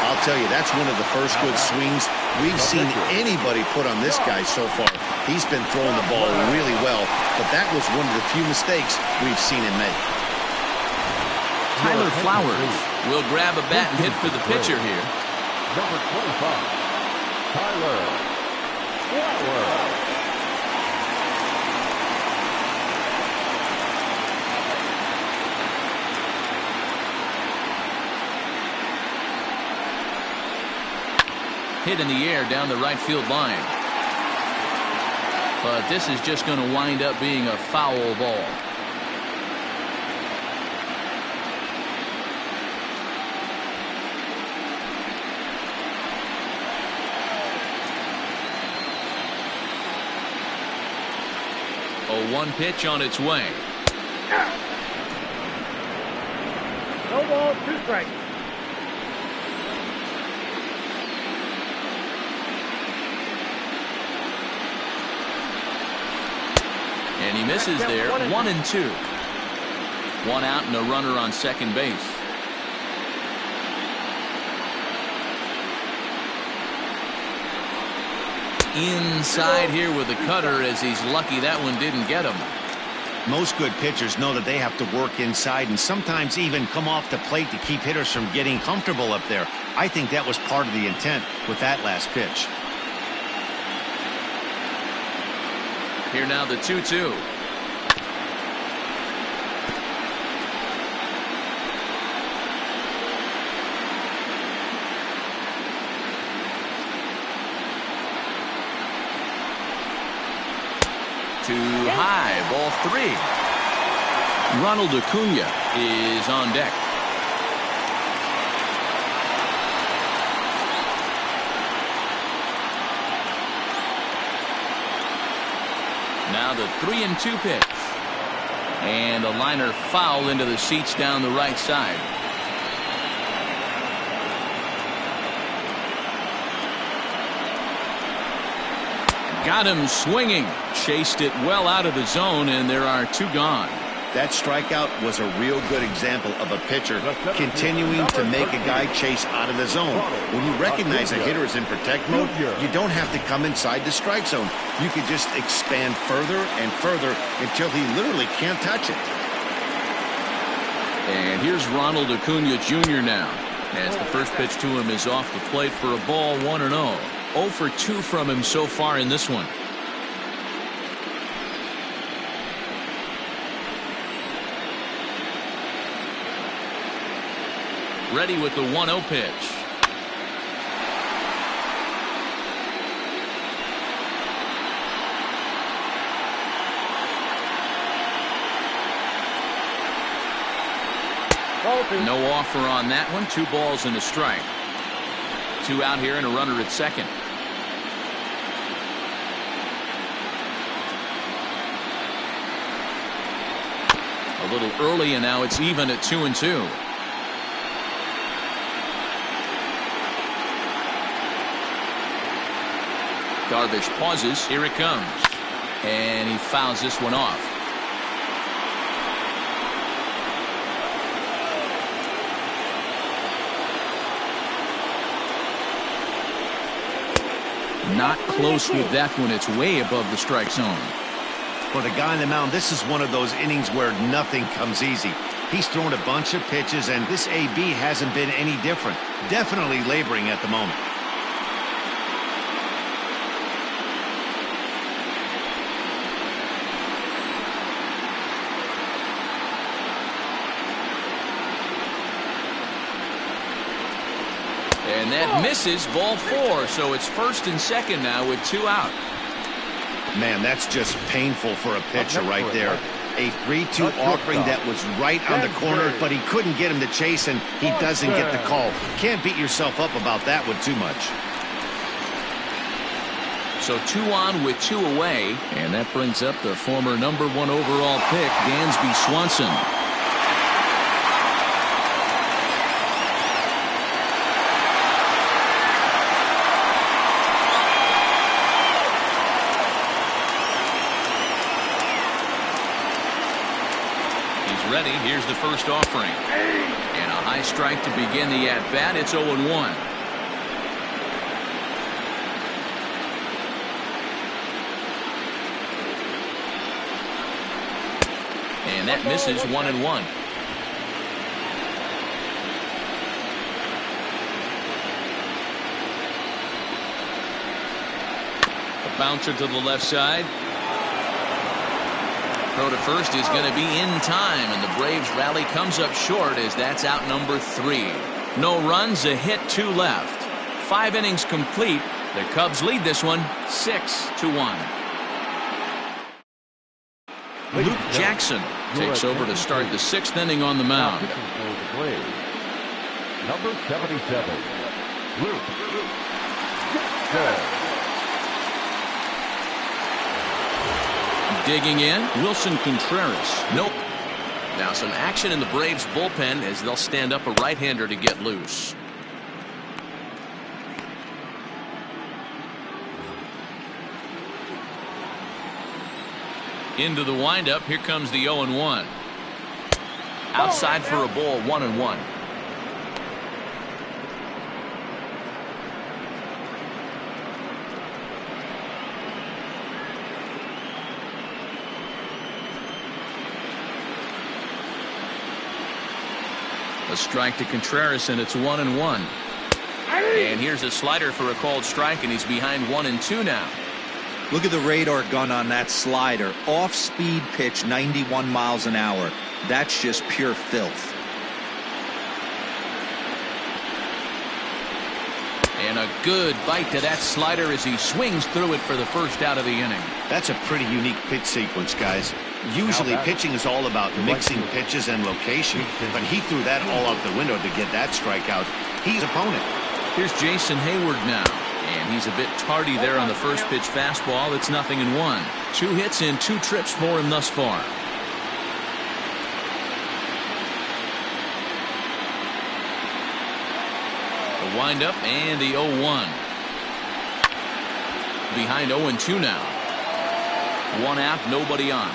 I'll tell you, that's one of the first good swings we've seen anybody put on this guy so far. He's been throwing the ball really well, but that was one of the few mistakes we've seen him make. Tyler Flowers will grab a bat and hit for the pitcher here. Number 25, Tyler Flowers. Hit in the air down the right field line. But this is just going to wind up being a foul ball. The one pitch on its way. No ball, 2 strikes. And he misses there. 1-2. 1 out and a runner on second base. Inside here with the cutter, as he's lucky that one didn't get him. Most good pitchers know that they have to work inside and sometimes even come off the plate to keep hitters from getting comfortable up there. I think that was part of the intent with that last pitch. Here now the 2-2. Too high, ball 3. Ronald Acuna is on deck. Now the 3-2 pitch. And a liner foul into the seats down the right side. Got him swinging. Chased it well out of the zone, and there are 2 gone. That strikeout was a real good example of a pitcher continuing to make a guy chase out of the zone. When you recognize a hitter is in protect mode, you don't have to come inside the strike zone. You can just expand further and further until he literally can't touch it. And here's Ronald Acuna Jr. now, as the first pitch to him is off the plate for a ball, 1-0. 0 for 2 from him so far in this one. Ready with the 1-0 pitch. No offer on that one. 2 balls and a strike. 2 out here and a runner at second. A little early, and now it's even at 2-2. Darvish pauses. Here it comes. And he fouls this one off. Not close with that one. It's way above the strike zone. For the guy on the mound, this is one of those innings where nothing comes easy. He's thrown a bunch of pitches, and this AB hasn't been any different. Definitely laboring at the moment. And that misses, ball 4. So it's first and second now with 2 out. Man, that's just painful for a pitcher right there. A 3-2 offering that was right on the corner, but he couldn't get him to chase, and he doesn't get the call. Can't beat yourself up about that one too much. So 2 on with 2 away, and that brings up the former #1 overall pick, Dansby Swanson. Ready. Here's the first offering. And a high strike to begin the at-bat. It's 0-1. And that misses, 1-1. A bouncer to the left side. Throw to first is going to be in time, and the Braves rally comes up short as that's out number 3. No runs, a hit, 2 left. 5 innings complete. The Cubs lead this one 6-1. Luke Jackson takes over to start the 6th inning on the mound. Number 77, Luke Jackson. Digging in, Wilson Contreras. Nope. Now some action in the Braves bullpen as they'll stand up a right-hander to get loose. Into the windup. Here comes the 0-1. Outside for a ball, 1-1. A strike to Contreras, and it's 1-1. And here's a slider for a called strike, and he's behind 1-2 now. Look at the radar gun on that slider. Off-speed pitch, 91 miles an hour. That's just pure filth. And a good bite to that slider as he swings through it for the first out of the inning. That's a pretty unique pitch sequence, guys. Usually pitching is all about mixing pitches and location, but he threw that all out the window to get that strikeout. He's opponent. Here's Jason Hayward now. And he's a bit tardy there on the first pitch fastball. It's 0-1. 2 hits and 2 trips for him thus far. The windup and the 0-1. Behind 0-2 now. 1 out, nobody on.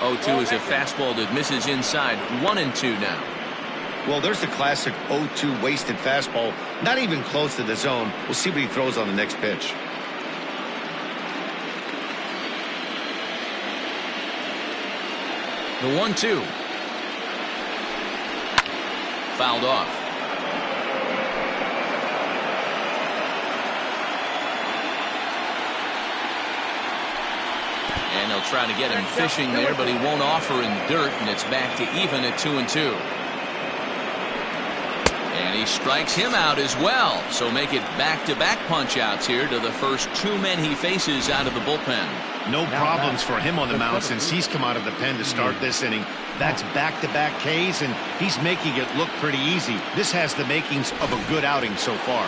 0-2 is a fastball that misses inside. 1-2 now. Well, there's the classic 0-2 wasted fastball. Not even close to the zone. We'll see what he throws on the next pitch. The 1-2. Fouled off. And they'll try to get him fishing there, but he won't offer in the dirt, and it's back to even at 2-2. And he strikes him out as well. So make it back-to-back punch-outs here to the first 2 men he faces out of the bullpen. No problems for him on the mound since he's come out of the pen to start this inning. That's back-to-back Ks, and he's making it look pretty easy. This has the makings of a good outing so far.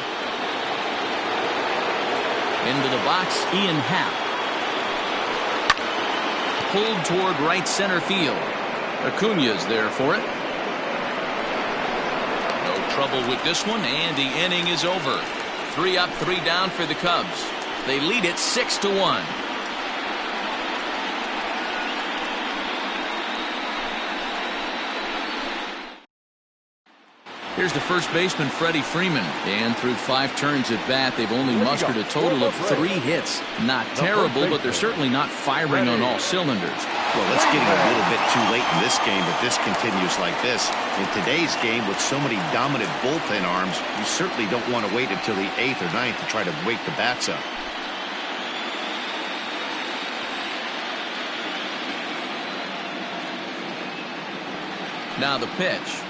Into the box, Ian Happ. Pulled toward right center field. Acuña's there for it. No trouble with this one, and the inning is over. 3 up, 3 down for the Cubs. They lead it 6-1. Here's the first baseman, Freddie Freeman. And through 5 turns at bat, they've only mustered a total of 3 hits. Not terrible, but they're certainly not firing on all cylinders. Well, it's getting a little bit too late in this game if this continues like this. In today's game, with so many dominant bullpen arms, you certainly don't want to wait until the 8th or 9th to try to wake the bats up. Now the pitch.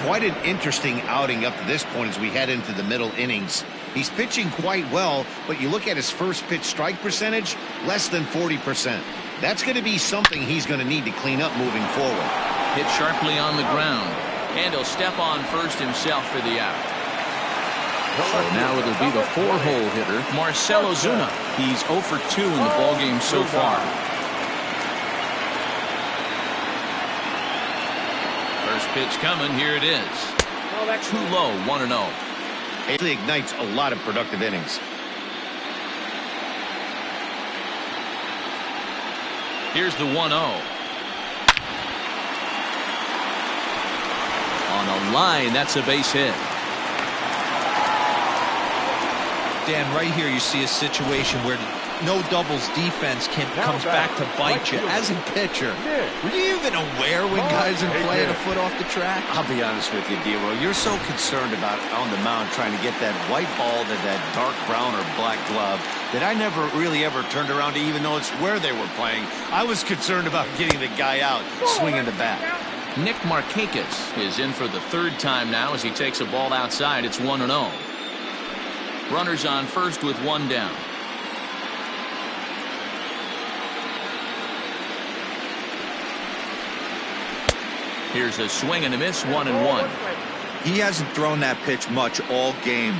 Quite an interesting outing up to this point as we head into the middle innings. He's pitching quite well, but you look at his first pitch strike percentage, less than 40%. That's going to be something he's going to need to clean up moving forward. Hit sharply on the ground, and he'll step on first himself for the out. So now it'll be the 4-hole hitter, Marcell Ozuna. He's 0 for 2 in the ballgame so far. First pitch coming. Here it is. Too low. 1-0. It ignites a lot of productive innings. Here's the 1-0. On a line, that's a base hit. Dan, right here you see a situation where no doubles defense comes back to bite you. As a pitcher, were you even aware when guys are playing a foot off the track? I'll be honest with you, D-Roy. You're so concerned about on the mound trying to get that white ball to that dark brown or black glove that I never really ever turned around to even notice where they were playing. I was concerned about getting the guy out, swinging the bat. Nick Markakis is in for the 3rd time now as he takes a ball outside. It's 1-0. Runners on first with 1 down. Here's a swing and a miss, 1-1. He hasn't thrown that pitch much all game.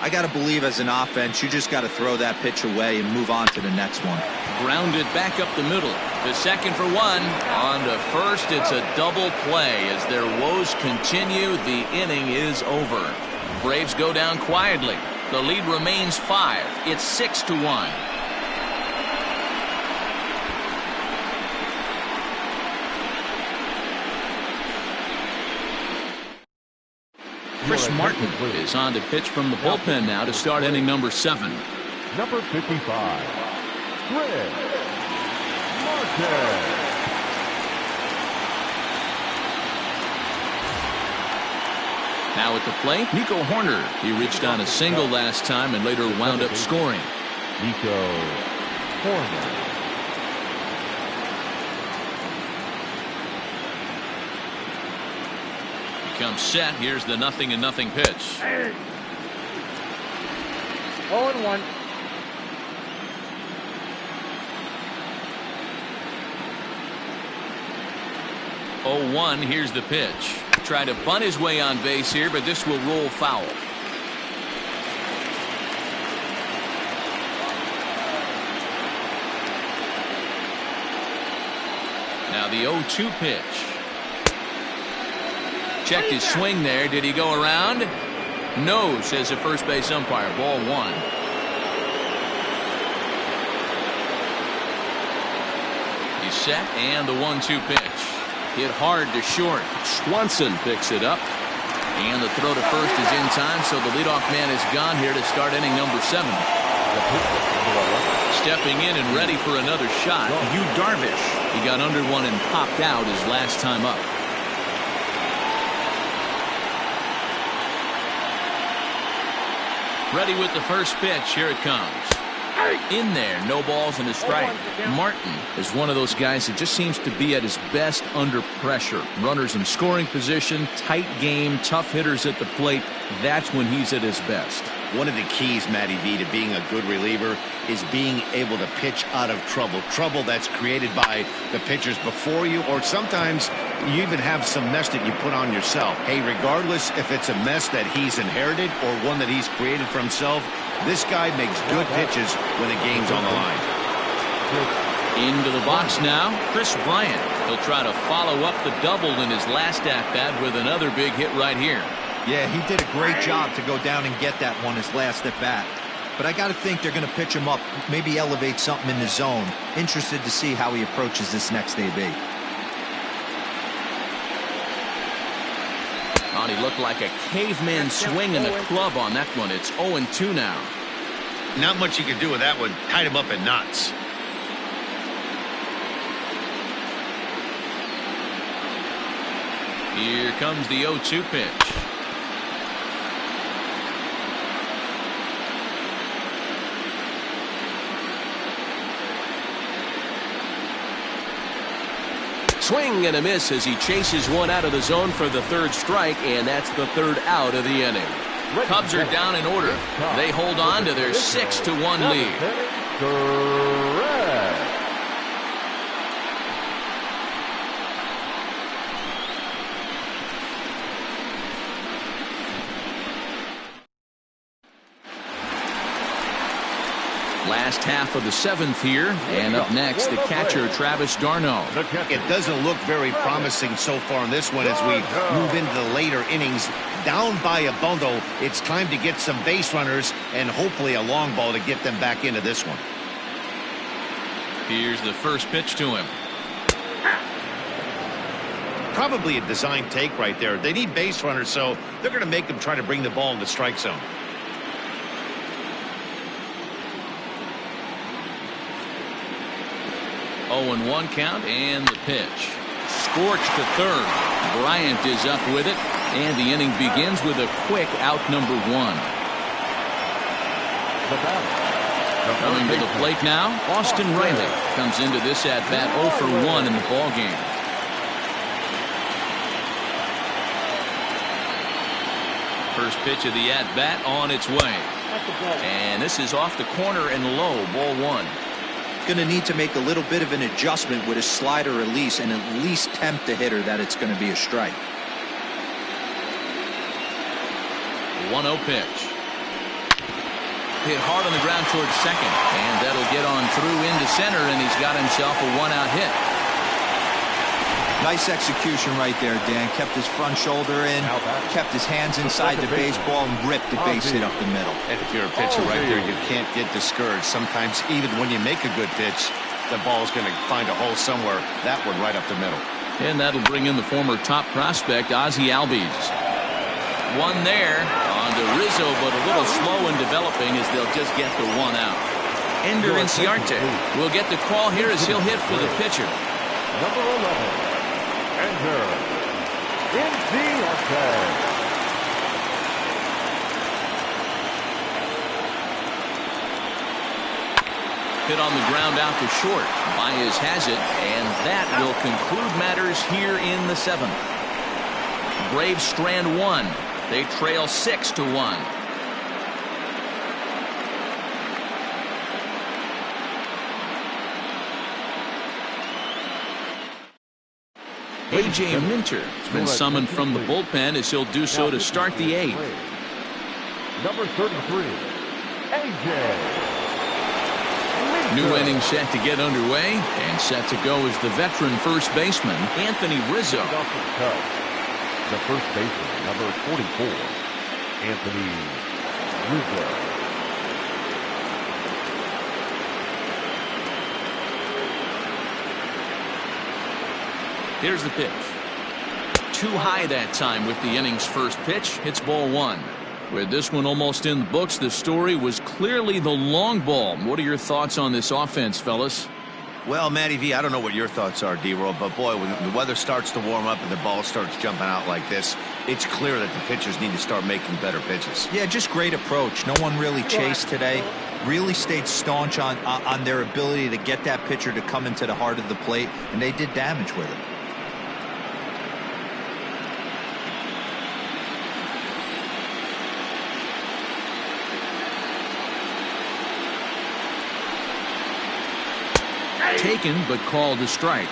I got to believe as an offense, you just got to throw that pitch away and move on to the next one. Grounded back up the middle. The second for one. On to first, it's a double play. As their woes continue, the inning is over. Braves go down quietly. The lead remains 5. It's 6-1. Chris Martin is on to pitch from the bullpen now to start inning number 7. Number 55, Chris Martin. Now at the plate, Nico Horner. He reached on a single last time and later wound up scoring. Nico Horner. Comes set. Here's the 0-0 pitch. 0-1. Oh, 1. Here's the pitch. Try to bunt his way on base here, but this will roll foul. Now the 0-2 pitch. Checked his swing there. Did he go around? No, says the first base umpire. Ball 1. He's set, and the 1-2 pitch. Hit hard to short. Swanson picks it up. And the throw to first is in time, so the leadoff man is gone here to start inning number 7. Stepping in and ready for another shot, Yu Darvish. He got under one and popped out his last time up. Ready with the first pitch. Here it comes. In there, no balls and a strike. Martin is one of those guys that just seems to be at his best under pressure. Runners in scoring position, tight game, tough hitters at the plate. That's when he's at his best. One of the keys, Matty V, to being a good reliever is being able to pitch out of trouble. Trouble that's created by the pitchers before you, or sometimes you even have some mess that you put on yourself. Hey, regardless if it's a mess that he's inherited or one that he's created for himself, this guy makes good pitches when the game's on the line. Into the box now, Chris Bryant. He'll try to follow up the double in his last at-bat with another big hit right here. Yeah, he did a great job to go down and get that one his last at bat. But I got to think they're going to pitch him up, maybe elevate something in the zone. Interested to see how he approaches this next AB. Oh, he looked like a caveman swinging the club on that one. It's 0-2 now. Not much you can do with that one. Tied him up in knots. Here comes the 0-2 pitch. Swing and a miss as he chases one out of the zone for the third strike, and that's the third out of the inning. Cubs are down in order. They hold on to their 6-1 lead. Last half of the 7th here, and up next the catcher Travis d'Arnaud. It doesn't look very promising so far in this one as we move into the later innings. Down by a bundle, it's time to get some base runners and hopefully a long ball to get them back into this one. Here's the first pitch to him. Probably a design take right there. They need base runners, so they're going to make them try to bring the ball in the strike zone. Oh, 0-1 count, and the pitch. Scorched to third. Bryant is up with it, and the inning begins with a quick out number 1. Coming to the plate now, Austin Riley comes into this at-bat 0 for 1 in the ballgame. First pitch of the at-bat on its way. And this is off the corner and low, ball 1. Going to need to make a little bit of an adjustment with his slider release and at least tempt the hitter that it's going to be a strike. 1-0 pitch. hit hard on the ground towards second. And that'll get on through into center, and he's got himself a one-out hit. Nice execution right there, Dan. Kept his front shoulder in, kept his hands inside the baseball, and ripped the base hit up the middle. And if you're a pitcher right there, you can't get discouraged. Sometimes even when you make a good pitch, the ball's going to find a hole somewhere. That one right up the middle. And that'll bring in the former top prospect, Ozzie Albies. One there on to Rizzo, but a little slow in developing as they'll just get the one out. Ender Inciarte will get the call here as he'll hit for the pitcher. Number 11. Ender Inciarte. Hit on the ground out to short. Baez has it, and that will conclude matters here in the 7th. Braves strand one. They trail 6-1. A.J. Minter has been summoned from the bullpen as he'll do so to start the 8th. Number 33, A.J. New inning set to get underway, and set to go is the veteran first baseman, Anthony Rizzo. The first baseman, number 44, Anthony Rizzo. Here's the pitch. Too high that time with the inning's first pitch. It's ball 1. With this one almost in the books, the story was clearly the long ball. What are your thoughts on this offense, fellas? Well, Matty V, I don't know what your thoughts are, D-Roll, but boy, when the weather starts to warm up and the ball starts jumping out like this, it's clear that the pitchers need to start making better pitches. Yeah, just great approach. No one really chased today. Really stayed staunch on their ability to get that pitcher to come into the heart of the plate, and they did damage with it. Taken, but called a strike.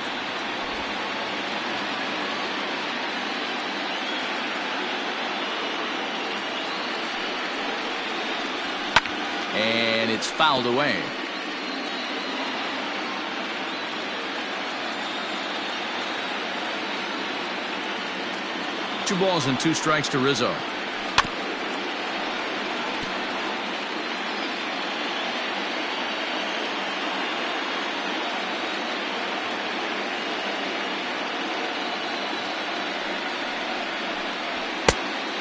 And it's fouled away. Two balls and 2 strikes to Rizzo.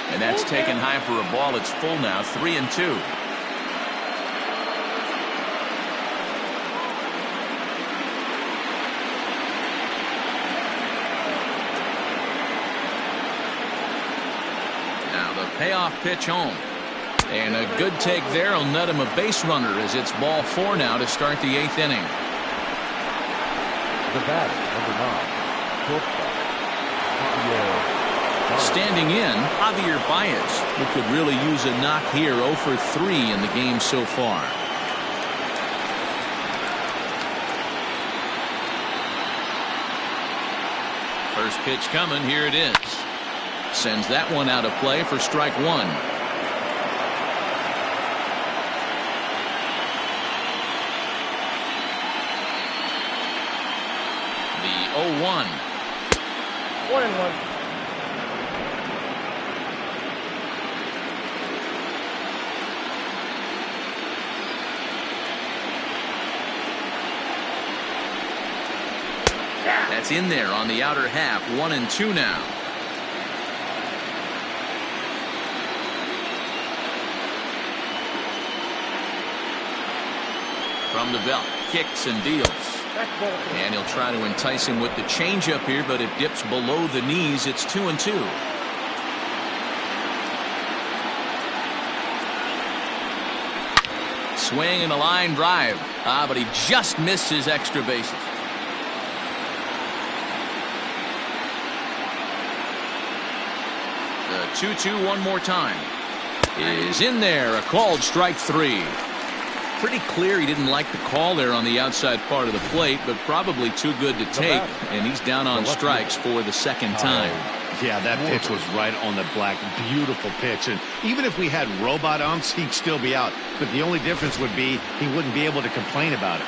And that's taken high for a ball. It's full now, 3-2. Now the payoff pitch home. And a good take there will net him a base runner as it's ball 4 now to start the 8th inning. The batter, number 9, shortstop, Standing in, Javier Baez, who could really use a knock here. 0 for 3 in the game so far. First pitch coming. Here it is. Sends that one out of play for strike 1. The 0-1. 1-1. That's in there on the outer half. 1-2 now. From the belt, kicks and deals. And he'll try to entice him with the changeup here, but it dips below the knees. It's 2-2. Swing and a line drive. But he just missed his extra bases. The 2-2 one more time. Is in there. A called strike 3. Pretty clear he didn't like the call there on the outside part of the plate, but probably too good to take, and he's down on strikes for the 2nd time. Yeah, that pitch was right on the black. Beautiful pitch. And even if we had robot umps, he'd still be out. But the only difference would be he wouldn't be able to complain about it.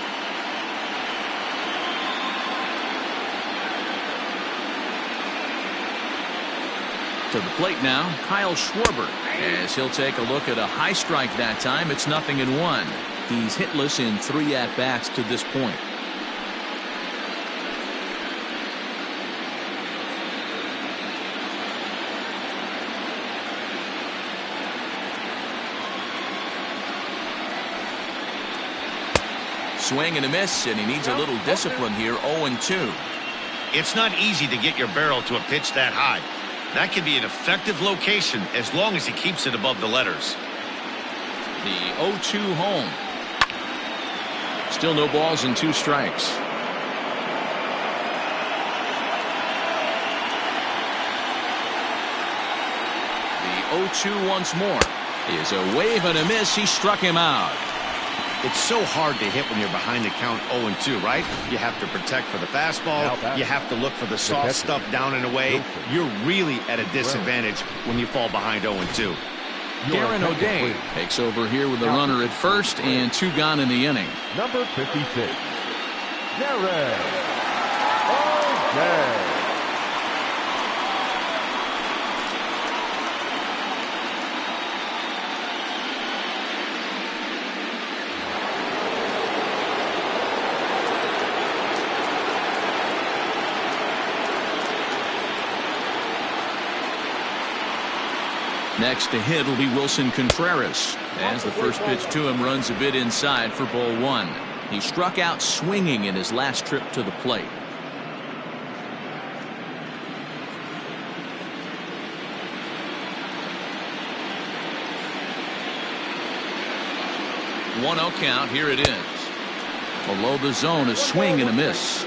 To the plate now, Kyle Schwarber, as he'll take a look at a high strike that time. It's 0-1. He's hitless in 3 at-bats to this point. Swing and a miss, and he needs a little discipline here. 0-2. It's not easy to get your barrel to a pitch that high. That can be an effective location as long as he keeps it above the letters. The 0-2 home. Still no balls and 2 strikes. The 0-2 once more. Is a wave and a miss. He struck him out. It's so hard to hit when you're behind the count 0-2, right? You have to protect for the fastball. You have to look for the soft stuff down and away. You're really at a disadvantage when you fall behind 0-2. Darren O'Day takes over here with a runner at first and 2 gone in the inning. Number 56, Darren O'Day. Next to hit will be Wilson Contreras, as the first pitch to him runs a bit inside for ball 1. He struck out swinging in his last trip to the plate. One-0 count. Here it is. Below the zone, a swing and a miss.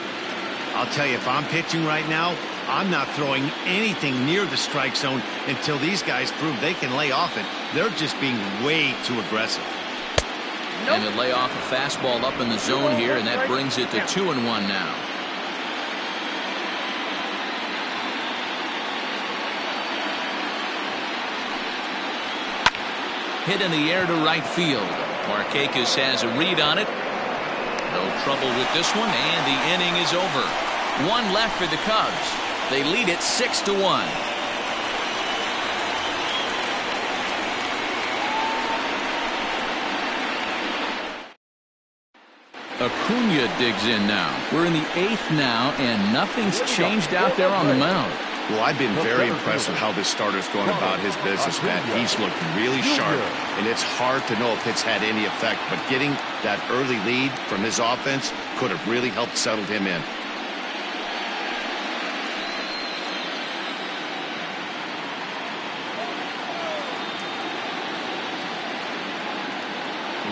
I'll tell you, if I'm pitching right now, I'm not throwing anything near the strike zone until these guys prove they can lay off it. They're just being way too aggressive. And they lay off a fastball up in the zone here, and that brings it to 2-1 now. Hit in the air to right field. Markakis has a read on it. No trouble with this one, and the inning is over. 1 left for the Cubs. They lead it 6-1. Acuna digs in now. We're in the 8th now, and nothing's changed out there on the mound. Well, I've been very impressed with how this starter's going about his business, Matt. He's looked really sharp, and it's hard to know if it's had any effect, but getting that early lead from his offense could have really helped settle him in.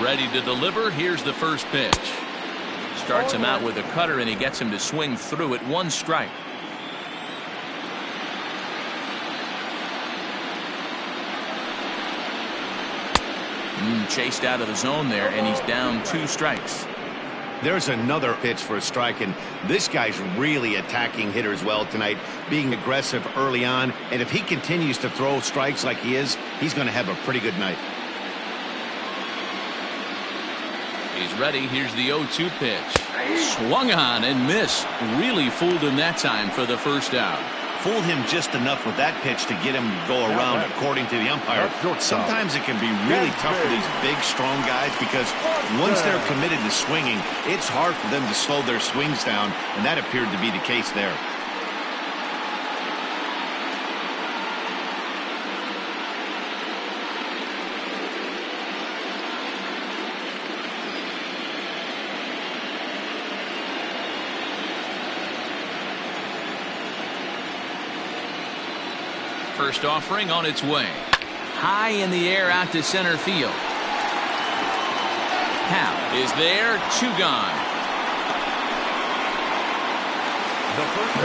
Ready to deliver. Here's the first pitch. Starts him out with a cutter, and he gets him to swing through it. 1 strike. Chased out of the zone there, and he's down 2 strikes. There's another pitch for a strike, and this guy's really attacking hitters well tonight, being aggressive early on, and if he continues to throw strikes like he is, he's going to have a pretty good night. He's ready. Here's the 0-2 pitch. Swung on and missed. Really fooled him that time for the first out. Fooled him just enough with that pitch to get him to go around, according to the umpire. Sometimes it can be really tough for these big, strong guys because once they're committed to swinging, it's hard for them to slow their swings down, and that appeared to be the case there. First offering on its way. High in the air out to center field. Hal is there. 2 gone.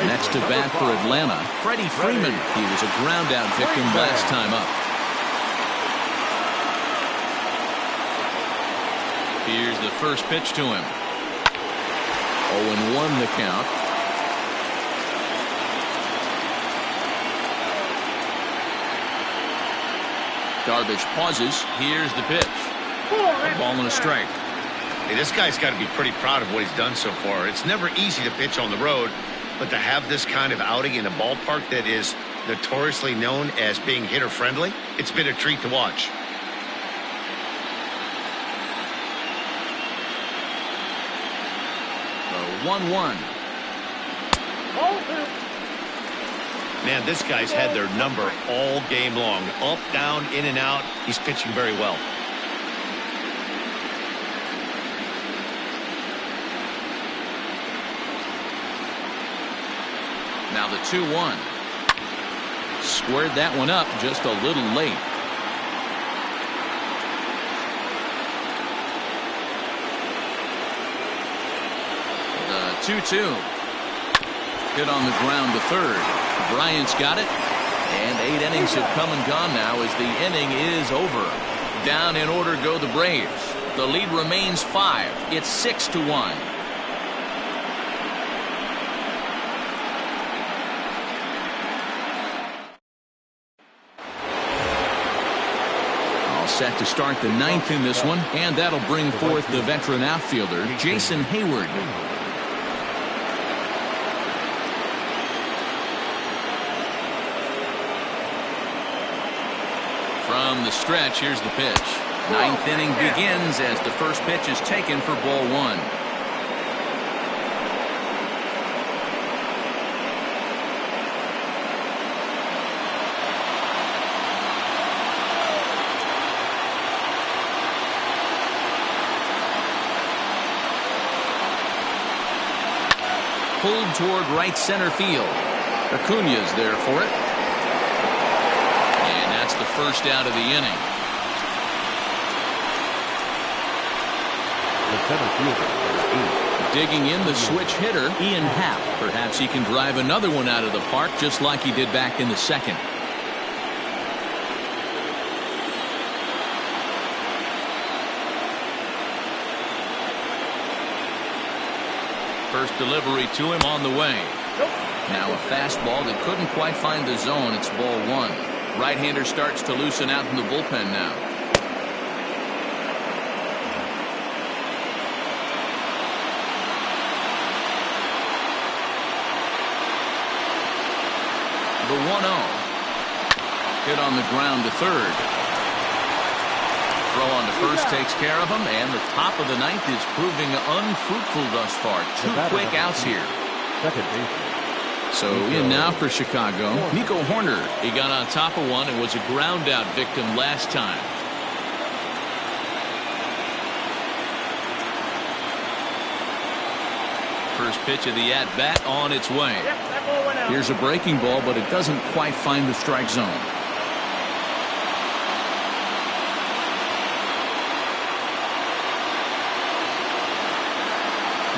Next to bat for Atlanta, Freddie Freeman. He was a ground out victim last time up. Here's the first pitch to him. 0-1 the count. Darvish pauses. Here's the pitch. A ball and a strike. Hey, this guy's got to be pretty proud of what he's done so far. It's never easy to pitch on the road, but to have this kind of outing in a ballpark that is notoriously known as being hitter-friendly, it's been a treat to watch. The 1-1. Man, this guy's had their number all game long. Up, down, in and out. He's pitching very well. Now the 2-1. Squared that one up just a little late. The 2-2. Hit on the ground to third. Bryant's got it. And 8 innings have come and gone now as the inning is over. Down in order go the Braves. The lead remains 5. It's 6-1. Set to start the 9th in this one, and that'll bring forth the veteran outfielder, Jason Hayward. From the stretch, here's the pitch. 9th inning begins as the first pitch is taken for ball 1. Pulled toward right center field. Acuña's there for it. And that's the first out of the inning. Digging in the switch hitter, Ian Happ. Perhaps he can drive another one out of the park just like he did back in the second. First delivery to him on the way. Now a fastball that couldn't quite find the zone. It's ball 1. Right-hander starts to loosen out in the bullpen now. The 1-0. Hit on the ground to third. Throw on to first takes care of him, and the top of the 9th is proving unfruitful thus far. 2 quick outs here. So in now for Chicago, Nico Horner. He got on top of one and was a ground out victim last time. First pitch of the at-bat on its way. Here's a breaking ball, but it doesn't quite find the strike zone.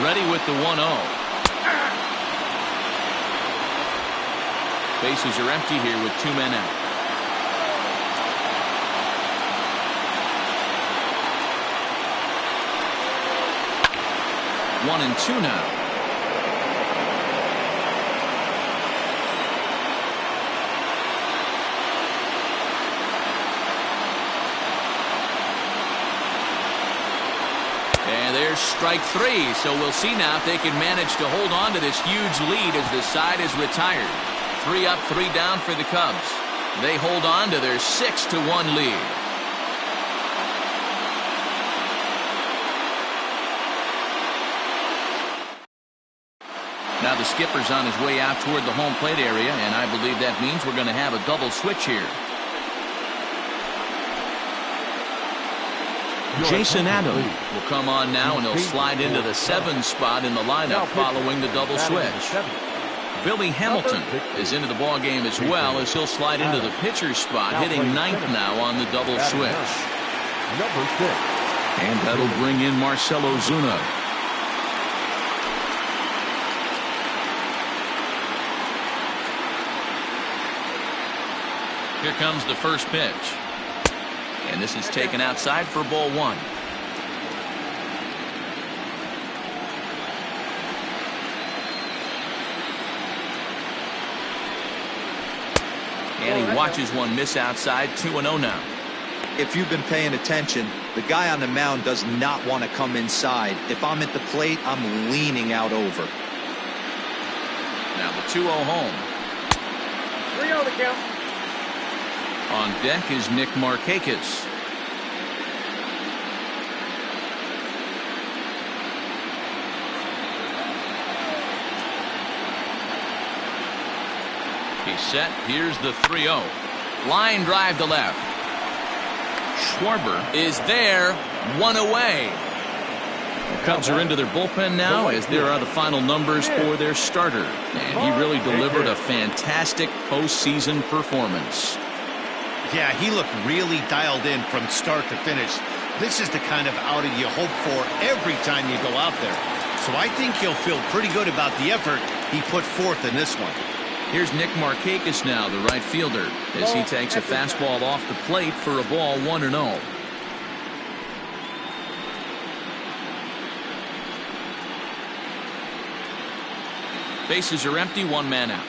Ready with the 1-0. Bases are empty here with 2 men out. One and 2 now. And there's strike 3, so we'll see now if they can manage to hold on to this huge lead as the side is retired. 3 up, 3 down for the Cubs. They hold on to their 6-1 lead. Now the skipper's on his way out toward the home plate area, and I believe that means we're going to have a double switch here. Jason Adams will come on now, and he'll slide into the 7 spot in the lineup following the double switch. Billy Hamilton is into the ball game as well, as he'll slide into the pitcher spot, hitting 9th now on the double switch. And that'll bring in Marcell Ozuna. Here comes the first pitch. And this is taken outside for ball 1. And he watches one miss outside. 2-0 now. If you've been paying attention, the guy on the mound does not want to come inside. If I'm at the plate, I'm leaning out over. Now the 2-0 home. 3-0 the count. On deck is Nick Markakis. He's set. Here's the 3-0. Line drive to left. Schwarber is there. One away. The Cubs are into their bullpen now as there are the final numbers for their starter. And he really delivered a fantastic postseason performance. Yeah, he looked really dialed in from start to finish. This is the kind of outing you hope for every time you go out there. So I think he'll feel pretty good about the effort he put forth in this one. Here's Nick Markakis now, the right fielder, as he takes a fastball off the plate for a ball 1-0. Bases are empty, one man out.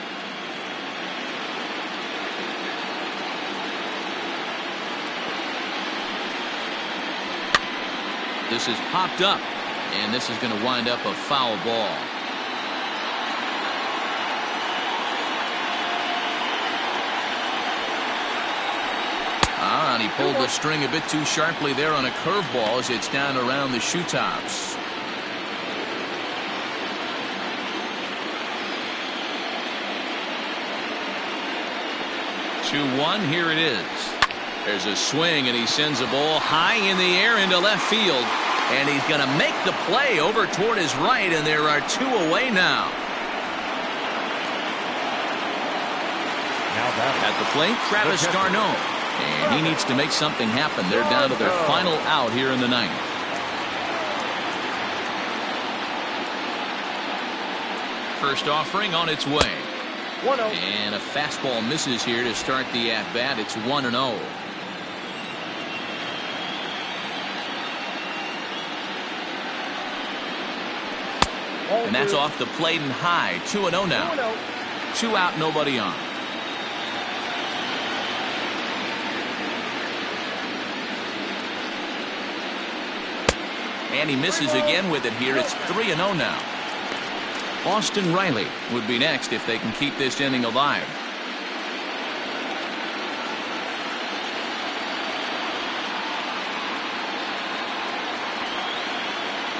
This is popped up, and this is going to wind up a foul ball. And he pulled the string a bit too sharply there on a curveball as it's down around the shoe tops. Two-one, here it is. There's a swing, and he sends a ball high in the air into left field. And he's going to make the play over toward his right, and there are two away now. At the plate, Travis d'Arnaud. And he needs to make something happen. They're down to their final out here in the ninth. First offering on its way. 1-0. And a fastball misses here to start the at-bat. It's 1-0. And that's off the plate and high. 2-0 now. 2 out, nobody on. And he misses again with it here. It's 3-0 now. Austin Riley would be next if they can keep this inning alive.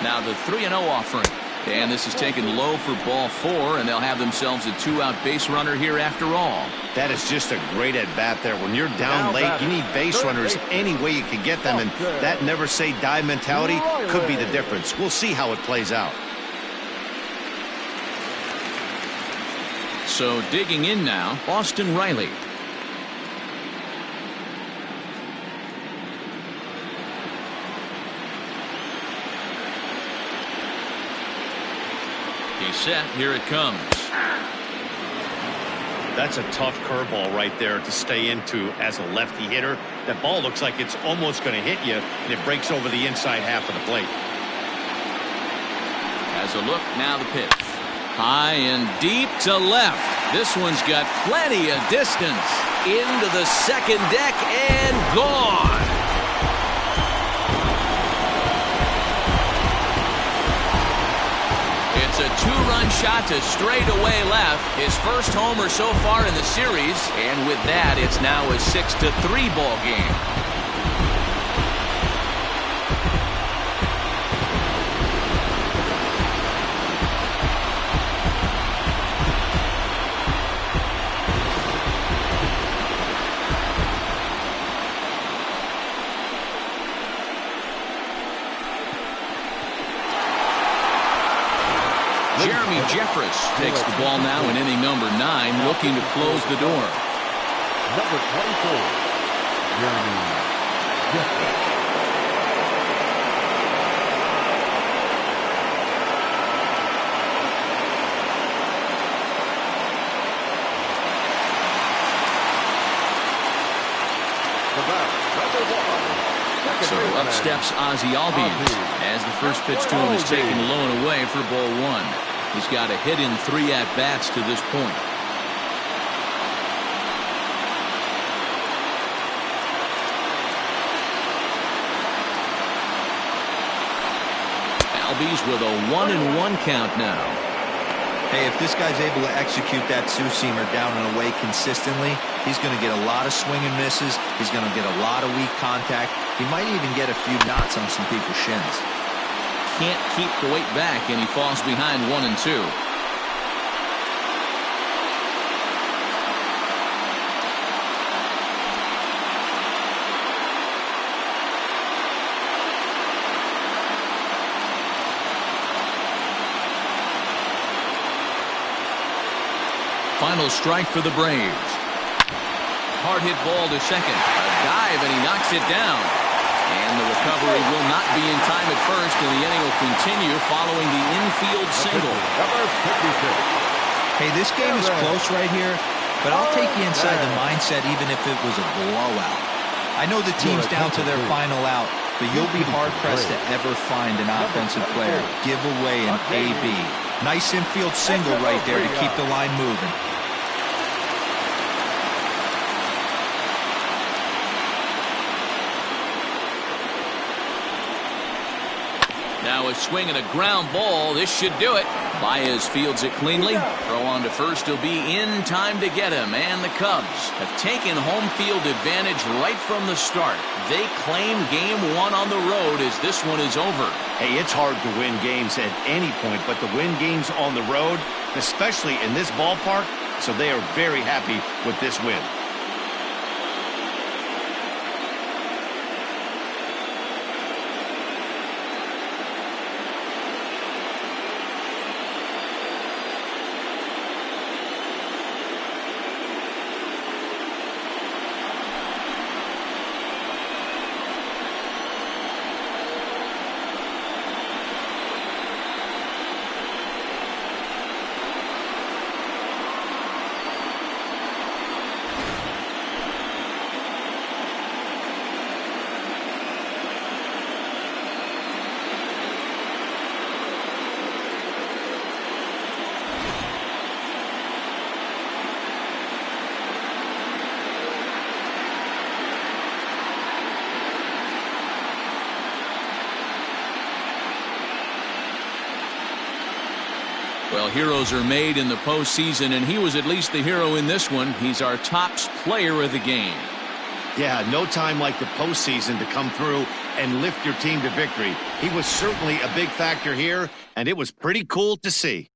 Now the 3-0 offering. And this is taken low for ball 4, and they'll have themselves a 2-out base runner here after all. That is just a great at-bat there. When you're down late, you need base runners any way you can get them, and that never say die mentality could be the difference. We'll see how it plays out. So digging in now, Austin Riley. He's set. Here it comes. That's a tough curveball right there to stay into as a lefty hitter. That ball looks like it's almost going to hit you, and it breaks over the inside half of the plate. As a look, now the pitch. High and deep to left. This one's got plenty of distance. Into the second deck and gone. It's a 2-run shot to straightaway left. His first homer so far in the series. And with that, it's now a 6-3 ball game. Jeffress takes the ball now in inning number 9, looking to close the door. Number 24, Jeremy Jeffress. So up steps Ozzie Albies as the first pitch to him is taken low and away for ball 1. He's got a hit in 3 at-bats to this point. Cubbies with a 1-1 count now. Hey, if this guy's able to execute that two-seamer down and away consistently, he's going to get a lot of swing and misses. He's going to get a lot of weak contact. He might even get a few knots on some people's shins. Can't keep the weight back, and he falls behind 1-2. Final strike for the Braves. Hard hit ball to second. A dive, and he knocks it down. And the recovery will not be in time at first, and the inning will continue following the infield single. Hey, this game is close right here, but I'll take you inside the mindset even if it was a blowout. I know the team's down to their final out, but you'll be hard-pressed to ever find an offensive player give away an AB. Nice infield single right there to keep the line moving. Now a swing and a ground ball. This should do it. Baez fields it cleanly. Throw on to first. He'll be in time to get him. And the Cubs have taken home field advantage right from the start. They claim game one on the road as this one is over. Hey, it's hard to win games at any point, but to win games on the road, especially in this ballpark, so they are very happy with this win. Well, heroes are made in the postseason, and he was at least the hero in this one. He's our top player of the game. Yeah, no time like the postseason to come through and lift your team to victory. He was certainly a big factor here, and it was pretty cool to see.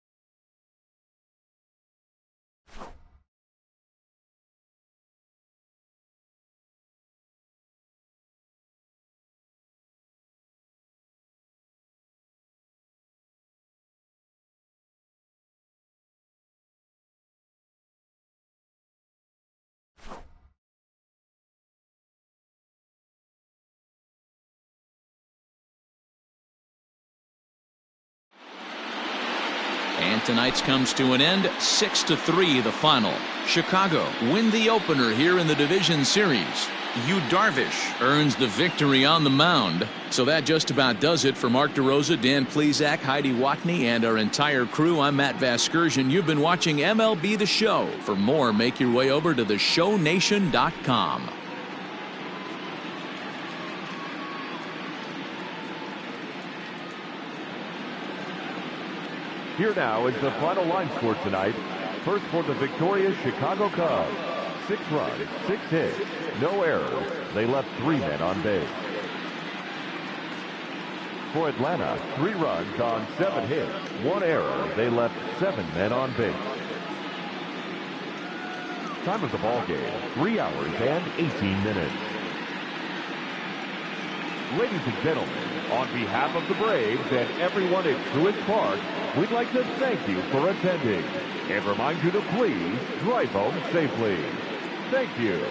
And tonight's comes to an end, 6-3 the final. Chicago win the opener here in the division series. Yu Darvish earns the victory on the mound. So that just about does it for Mark DeRosa, Dan Plesac, Heidi Watney, and our entire crew. I'm Matt Vasgersian. You've been watching MLB The Show. For more, make your way over to theshownation.com. Here now is the final line score tonight. First for the victorious Chicago Cubs. 6 runs, 6 hits, no errors. They left 3 men on base. For Atlanta, 3 runs on 7 hits, 1 error. They left 7 men on base. Time of the ball game, 3 hours and 18 minutes. Ladies and gentlemen, on behalf of the Braves and everyone at Truist Park, we'd like to thank you for attending and remind you to please drive home safely. Thank you.